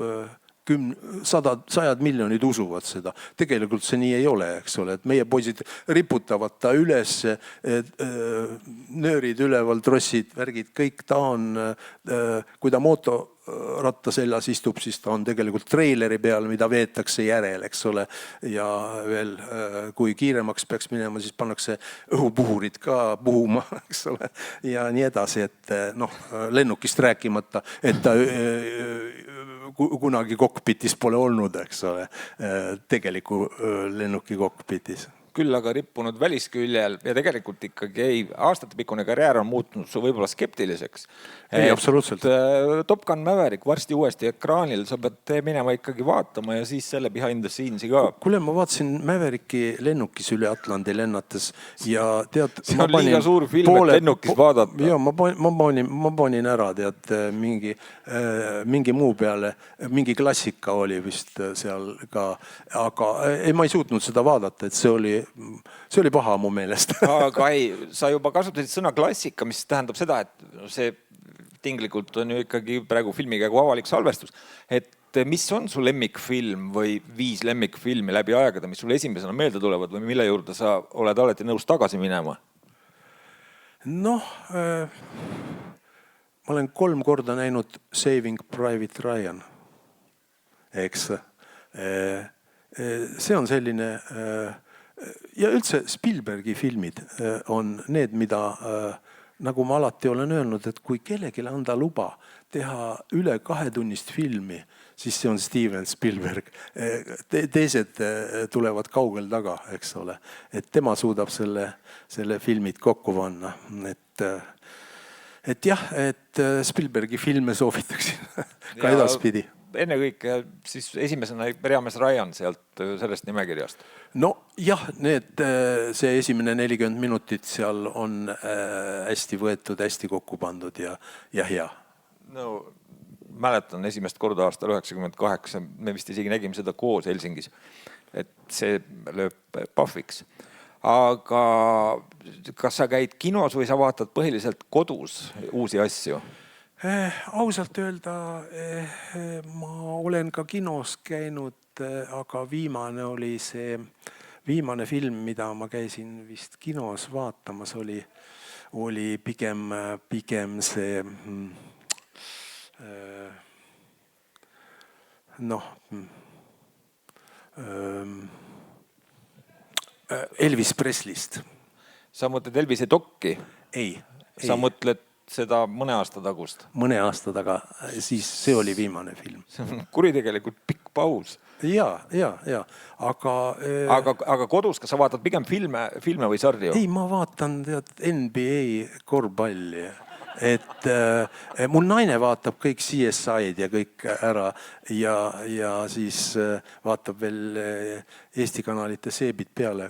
100 miljonid usuvad seda. Tegelikult see nii ei ole, eks ole. Et meie poisid riputavad ta üles, nöörid üleval, trossid, värgid, kõik ta on, kui ta ratta seljas istub, siis ta on tegelikult treileri peal, mida veetakse järel, eks ole. Ja veel, kui kiiremaks peaks minema, siis pannakse õhupuhurid ka puhuma, eks ole. Ja nii edasi, et lennukist rääkimata, et ta kunagi kokpitis pole olnud, eks ole, tegeliku lennuki kokpitis. Küll aga rippunud välisküljel ja tegelikult ikkagi aastatepikkune karjäär on muutunud su võib-olla skeptiliseks. Ei, absoluutselt. Top Gun Maverick varsti uuesti ekraanil, sa pead minema ikkagi vaatama ja siis selle behind the scenes'i ka. Kuule, ma vaatasin Mavericki lennukis üle Atlandi lennates ja tead... See on liiga suur film, et lennukis vaadata. Joo, ma panin ära, tead, mingi muu peale, mingi klassika oli vist seal ka, aga ma ei suutnud seda vaadata, et see oli paha mu meelest. Aga ei, sa juba kasutasid sõna klassika, mis tähendab seda, et see tinglikult on ju ikkagi praegu filmikäigu avalik salvestus. Et mis on su lemmikfilm või 5 lemmikfilmi läbi aegada, mis sulle esimesena meelde tulevad või mille juurde sa oled alati nõus tagasi minema? Ma olen 3 korda näinud Saving Private Ryan. Eks. See on selline ja üldse Spielbergi filmid on need, mida nagu ma alati olen öelnud, et kui kellelegi anda luba teha üle 2-tunnist filmi, siis see on Steven Spielberg. Teised tulevad kaugel taga, eks ole. Et tema suudab selle filmid kokku panna. Et jah, et Spielbergi filme soovitaksin ka edaspidi. Enne kõike siis esimesena Reamees Ryan sealt sellest nimekirjast. No jah, see esimene 40 minutit seal on hästi võetud, hästi kokku pandud ja hea. No mäletan esimest korda aastal 98, me vist isegi nägime seda koos Helsingis, et see lööb pahviks. Aga kas sa käid kinos või sa vaatad põhiliselt kodus uusi asju? Ausalt öelda, ma olen ka kinos käinud, aga viimane film, mida ma käisin vist kinos vaatamas, oli pigem see Elvis Presley'st. Sa mõtled Elvise dokki? Ei. Sa mõtled seda mõne aasta tagust? Mõne aasta taga, siis see oli viimane film. See on kuritegelikult pikk paus. Ja. Aga kodus, kas sa vaatad pigem filme või sarju? Ei, ma vaatan NBA korvpalli. Et mul naine vaatab kõik CSI-d ja kõik ära ja siis vaatab veel Eesti kanalite seebid peale,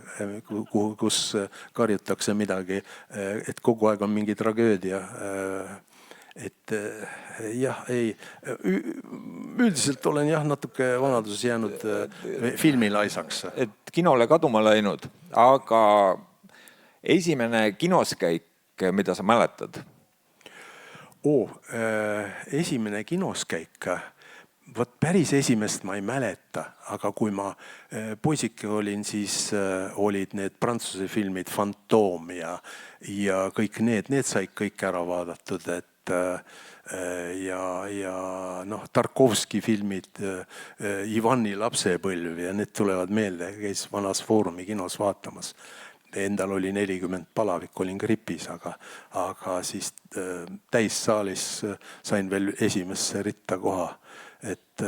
kus karjutakse midagi, et kogu aeg on mingi tragöödia. Et jah, ei. Üldiselt olen natuke vanaduses jäänud filmilaisaks. Et kinole kaduma läinud, aga esimene kinoskäik, mida sa mäletad? Esimene kinoskäik. Võt päris esimest ma ei mäleta, aga kui ma poisike olin, siis olid need prantsuse filmid Fantoom ja kõik need said kõik ära vaadatud, et Tarkovski filmid, Ivani lapsepõlv ja need tulevad meelde, käis Vanas Foorumi kinos vaatamas. Endal oli 40 palavik, olin gripis, aga siis täissaalis sain veel esimesse ritta koha. Et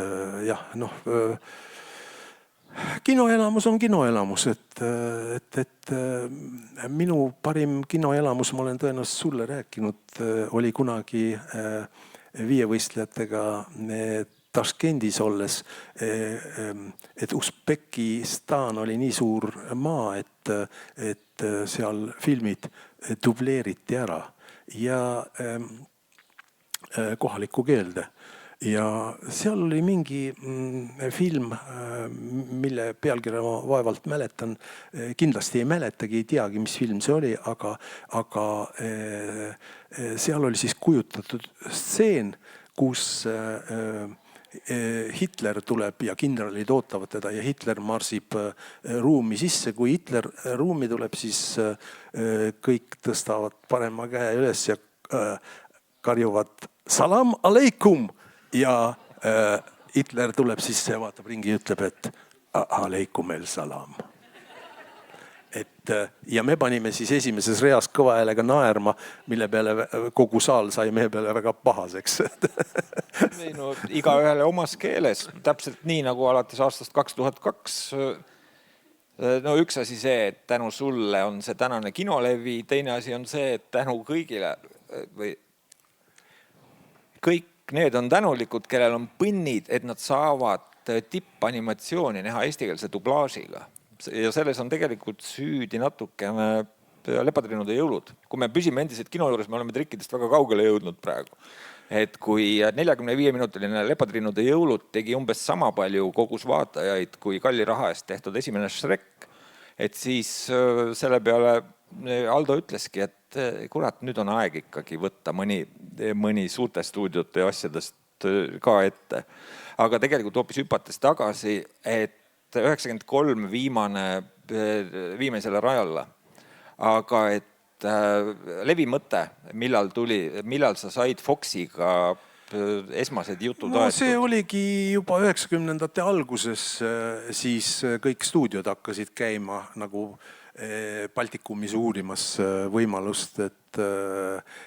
jah, kinoelamus on kinoelamus, et minu parim kinoelamus, ma olen tõenäoliselt sulle rääkinud, oli kunagi viievõistlejatega Taškendis olles, et Usbekistan oli nii suur maa, et seal filmid dubleeriti ära ja kohalikku keelde. Ja seal oli mingi film, mille pealkirja ma vaevalt mäletan, kindlasti ei mäletagi, ei teagi, mis film see oli, aga seal oli siis kujutatud stseen, kus Hitler tuleb ja kindralid ootavad teda ja Hitler marsib ruumi sisse. Kui Hitler ruumi tuleb, siis kõik tõstavad parema käe üles ja karjuvad salam aleikum ja Hitler tuleb sisse ja vaatab ringi ja ütleb, et aleikum el salam. Ja me panime siis esimeses reas kõva häälega naerma, mille peale kogu saal sai meie peale väga pahaseks. No, igaühele omas keeles, täpselt nii nagu alates aastast 2002. No üks asi see, et tänu sulle on see tänane kinolevi, teine asi on see, et tänu kõigile või kõik need on tänulikud, kellel on põnnid, et nad saavad tippanimatsiooni näha eestikeelse dublaažiga. Ja selles on tegelikult süüdi natukene Lepatriinude jõulud. Kui me püsime endiselt kino juures, me oleme trikkidest väga kaugele jõudnud praegu. Et kui 45-minutiline Lepatriinude jõulud tegi umbes sama palju kogus vaatajaid kui kalli raha eest tehtud esimene Shrek, et siis selle peale Aldo ütleski, et kurat, nüüd on aeg ikkagi võtta mõni suurte stuudiote ja asjadest ka ette. Aga tegelikult hoopis hüpates tagasi, et 93 viime selle rajalla. Aga et levi mõte, millal sa said Foxiga esmased jutud no see oligi juba 90ndate alguses, siis kõik stuudiod hakkasid käima nagu Baltikumis uurimas võimalust,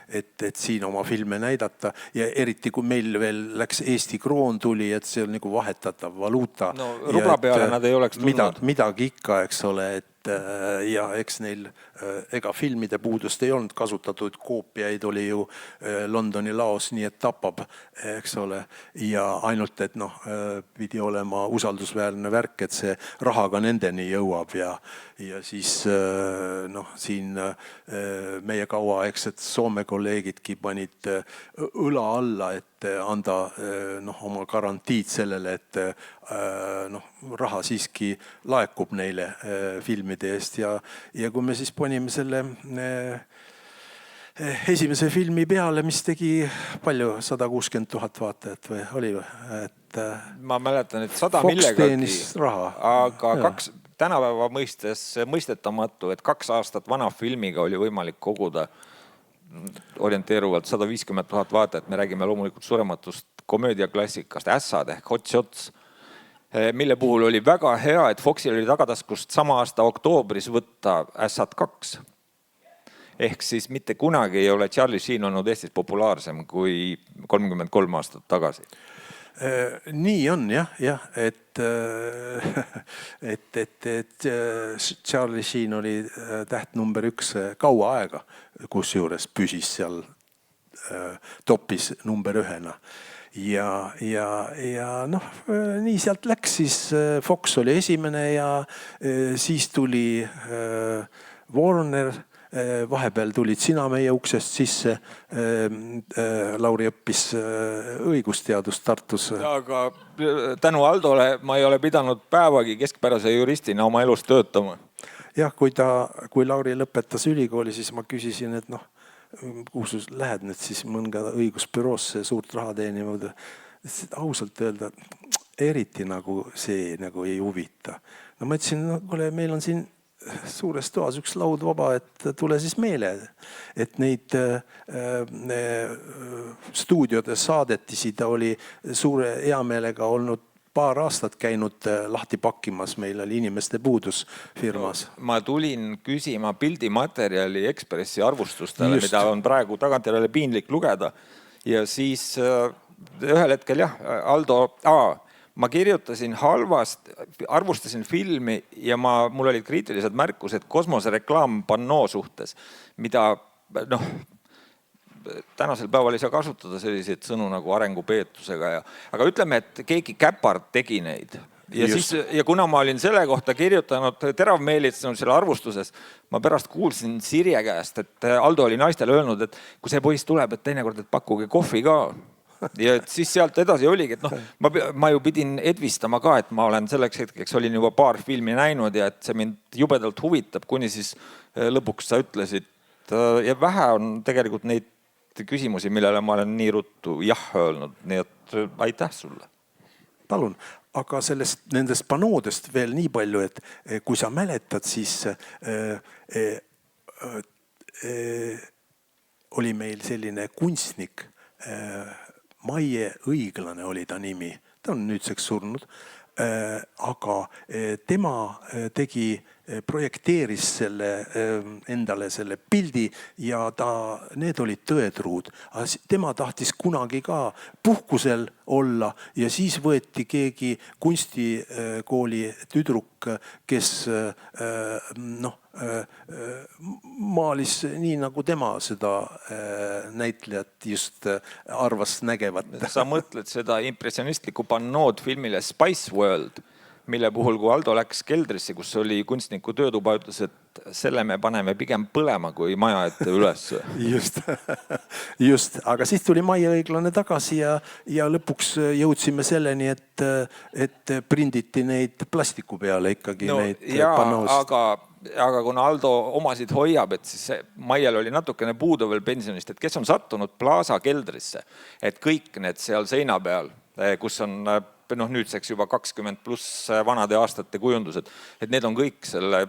et siin oma filme näidata ja eriti kui meil veel läks Eesti kroon tuli, et see on nagu vahetatav valuuta. No rubla peale nad ei oleks tulnud. Midagi ikka, eks ole, ja eks neil ega filmide puudust ei olnud kasutatud, koopiaid oli ju Londoni laos, nii et tapab, eks ole, ja ainult, et pidi olema usaldusväärne värk, et see raha ka nendeni jõuab ja siis siin meie kauaaegsed Soome kolleegidki panid õla alla, et anda oma garantiid sellele, et raha siiski laekub neile filmide eest ja kui me siis panime selle esimese filmi peale, mis tegi palju, 160 000 vaatajat või oli või? Ma mäletan, et 100 Fox millegagi, teenis raha. aga tänapäeva mõistes mõistetamatu, et 2 aastat vana filmiga oli võimalik koguda orienteeruvalt 150 000 vaatajat. Me räägime loomulikult surematust komöödiaklassikast Ässad ehk Hot Shots, mille puhul oli väga hea, et Foxil oli tagataskust sama aasta oktoobris võtta Ässad 2. Ehk siis mitte kunagi ei ole Charlie Sheen olnud Eestis populaarsem kui 33 aastat tagasi. Nii on jah, et Charlie Sheen oli täht number 1 kaua aega, kus juures püsis seal topis number 1. Ja nii sealt läks, siis Fox oli esimene ja siis tuli Warner. Vahepeal tulid sina meie uksest sisse. Lauri õppis õigusteadust Tartus. Aga tänu Aldole ma ei ole pidanud päevagi keskpärase juristina oma elus töötama. Jah, kui Lauri lõpetas ülikooli, siis ma küsisin, et kuhu sa lähed nüüd siis mõnda õigusbüroosse suurt raha teenima. Ausalt öelda, eriti nagu see nagu ei huvita. Ma ütlesin, kuule, meil on siin suures toas üks laud vaba, et tule siis meele, et neid stuudiodes saadetisi ta oli suure heameelega olnud paar aastat käinud lahti pakkimas, meil oli inimeste puudus firmas. Ma tulin küsima pildimaterjali Ekspressi arvustustele, mida on praegu tagantjärele piinlik lugeda ja siis ühel hetkel Aldo ma kirjutasin arvustasin filmi ja mul olid kriitilised märkused kosmosereklaam pannoo suhtes, mida tänasel päeval ei saa kasutada selliseid sõnu nagu arengupeetusega. Aga ütleme, et keegi käpard tegi neid. Ja kuna ma olin selle kohta kirjutanud teravmeelitsenud selle arvustuses, ma pärast kuulsin Sirje käest, et Aldo oli naistele öelnud, et kui see poiss tuleb, et teinekord pakkuge kohvi ka. Ja siis sealt edasi oligi, et ma ju pidin edvistama ka, et ma olen selleks hetkeks olin juba paar filmi näinud ja et see mind jubedalt huvitab, kuni siis lõpuks sa ütlesid. Ja vähe on tegelikult neid küsimusi, millele ma olen nii ruttu jah öelnud, nii et aitäh sulle. Palun, aga nendest panoodest veel nii palju, et kui sa mäletad, siis oli meil selline kunstnik, Maie Õiglane oli ta nimi, ta on nüüdseks surnud, aga tema projekteeris endale selle pildi ja need olid tõetruud. Tema tahtis kunagi ka puhkusel olla ja siis võeti keegi kunstikooli tüdruk, kes maalis nii nagu tema seda näitlejat just arvas nägevat. Sa mõtled seda impressionistlikku pannood filmile Spice World, mille puhul, kui Aldo läks keldrisse, kus oli kunstniku töötuba, ütles, et selle me paneme pigem põlema kui maja ette üles. Just. Aga siis tuli Maie Õiglane tagasi ja lõpuks jõudsime selleni, et prinditi neid plastiku peale ikkagi neid panoosid. Aga kuna Aldo omasid hoiab, et siis Maiel oli natukene puudu veel pensionist, et kes on sattunud Plaza keldrisse, et kõik need seal seina peal, kus on nüüdseks juba 20+ vanade aastate kujundused, et need on kõik selle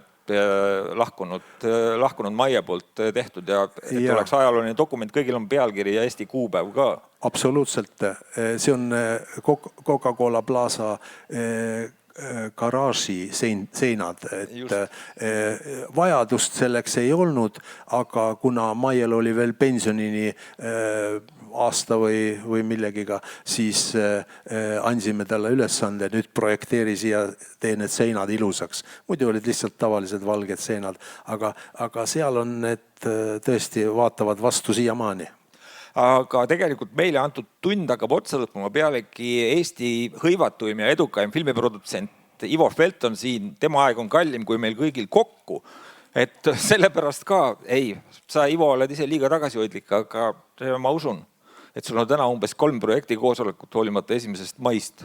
lahkunud Maie poolt tehtud ja et Ja. oleks ajalooline dokument, kõigil on pealkiri ja Eesti kuupäev ka. Absoluutselt. See on Coca-Cola Plaza garaaži seinad, et vajadust selleks ei olnud, aga kuna Maiel oli veel pensionini aasta või millegiga, siis andsime talle ülesande, nüüd projekteeri siia, tee need seinad ilusaks. Muidu olid lihtsalt tavalised valged seinad, aga seal on need tõesti vaatavad vastu siiamaani. Aga tegelikult meile antud tund hakkab otsa lõppuma, pealegi Eesti hõivatuim ja edukaim filmiprodutsent Ivo Felt on siin, tema aeg on kallim kui meil kõigil kokku. Et sellepärast ka, sa Ivo oled ise liiga tagasihoidlik, aga ma usun, et sul on täna umbes 3 projekti koosolekut hoolimata 1. maist.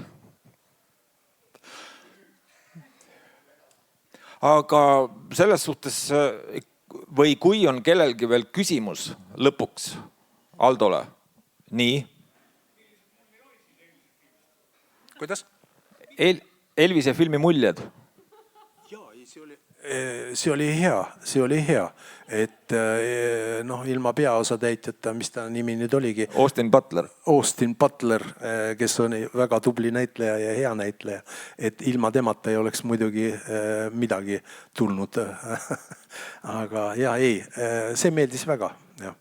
Aga selles suhtes, või kui on kellelgi veel küsimus lõpuks Aldole, nii? Kuidas? Elvise filmi muljed. See oli hea, et ilma peaosatäitjata, mis ta nimi nüüd oligi? Austin Butler, kes on väga tubli näitleja ja hea näitleja, et ilma temata ei oleks muidugi midagi tulnud. Aga see meeldis väga, jah.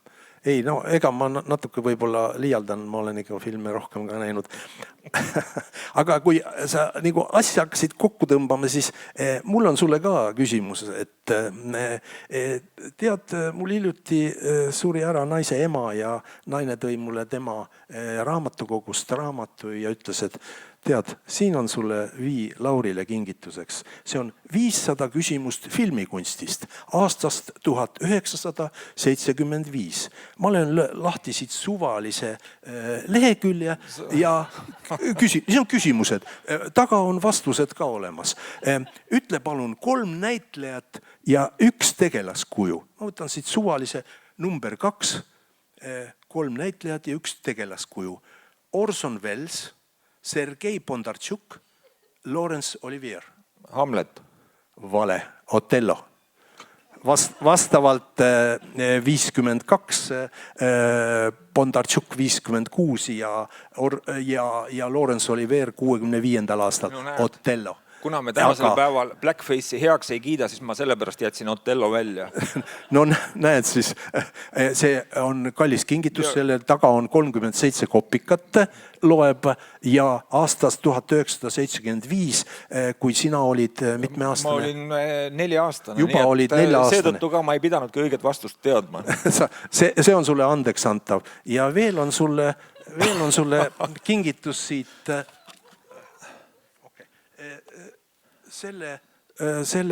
Ega ma natuke võib-olla liialdan, ma olen ikka filme rohkem ka näinud. Aga kui sa nagu asja hakkasid kokku tõmbama, siis mul on sulle ka küsimus, et tead, mul hiljuti suri ära naise ema ja naine tõi mulle tema raamatukogust raamatu ja ütles, et tead, siin on sulle Vii Laurile kingituseks. See on 500 küsimust filmikunstist aastast 1975. Ma olen lahti siit suvalise lehekülje ja need on küsimused. Taga on vastused ka olemas. Ütle palun 3 näitlejat ja 1 tegelaskuju. Ma võtan siit suvalise number 2, 3 näitlejat ja 1 tegelaskuju. Orson Welles, Sergei Bondarchuk, Laurence Olivier. Hamlet. Vale, Otello. Vastavalt 52, Bondarchuk 56 ja Laurence Olivier 65. aastal. Otello. Kuna me tänasel päeval Blackface'i heaks ei kiida, siis ma sellepärast jätsin Otello välja. No näed siis, see on kallis kingitus, selle taga on 37 kopikat loeb ja aastast 1975, kui sina olid mitme aastane? Ma olin 4 aastane. Juba olid 4 aastane. Seetõttu ka ma ei pidanudki õiget vastust teadma. See on sulle andeks antav. Ja veel on sulle kingitus siit selle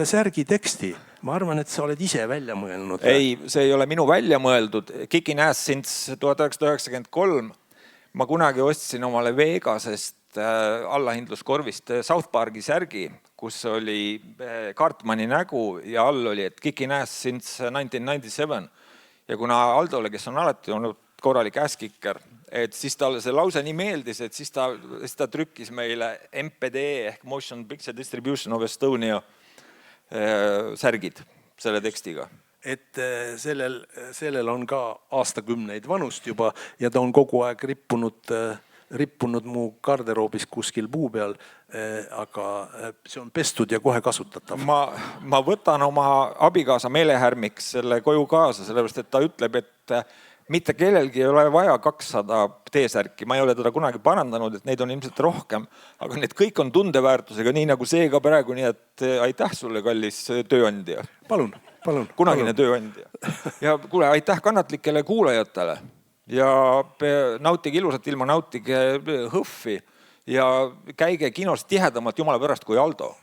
särgi teksti. Ma arvan, et sa oled ise välja mõelnud. Ei, see ei ole minu välja mõeldud. Kicking Ass since 1993. Ma kunagi ostsin omale Vegasest allahindluskorvist South Parki särgi, kus oli Cartmani nägu ja all oli, et Kicking Ass since 1997. Ja kuna Aldole, kes on alati olnud korralik äskikker, et siis talle see lause nii meeldis, et siis ta trükkis meile MPD ehk Motion Picture Distribution of Estonia särgid selle tekstiga. Et sellel on ka aastakümneid vanust juba ja ta on kogu aeg rippunud mu garderoobis kuskil puu peal, aga see on pestud ja kohe kasutatav. Ma võtan oma abikaasa meelehärmiks selle koju kaasa, sellepärast et ta ütleb, et mitte kellelgi ei ole vaja 200 T-särki. Ma ei ole teda kunagi parandanud, et neid on ilmselt rohkem, aga need kõik on tundeväärtusega, nii nagu see ka praegu, nii et aitäh sulle, kallis tööandja. Palun. Kunagine tööandja. Ja kuule, aitäh kannatlikele kuulajatele ja nautige ilusat ilma, nautige hõffi ja käige kinos tihedamalt jumala pärast kui Aldo.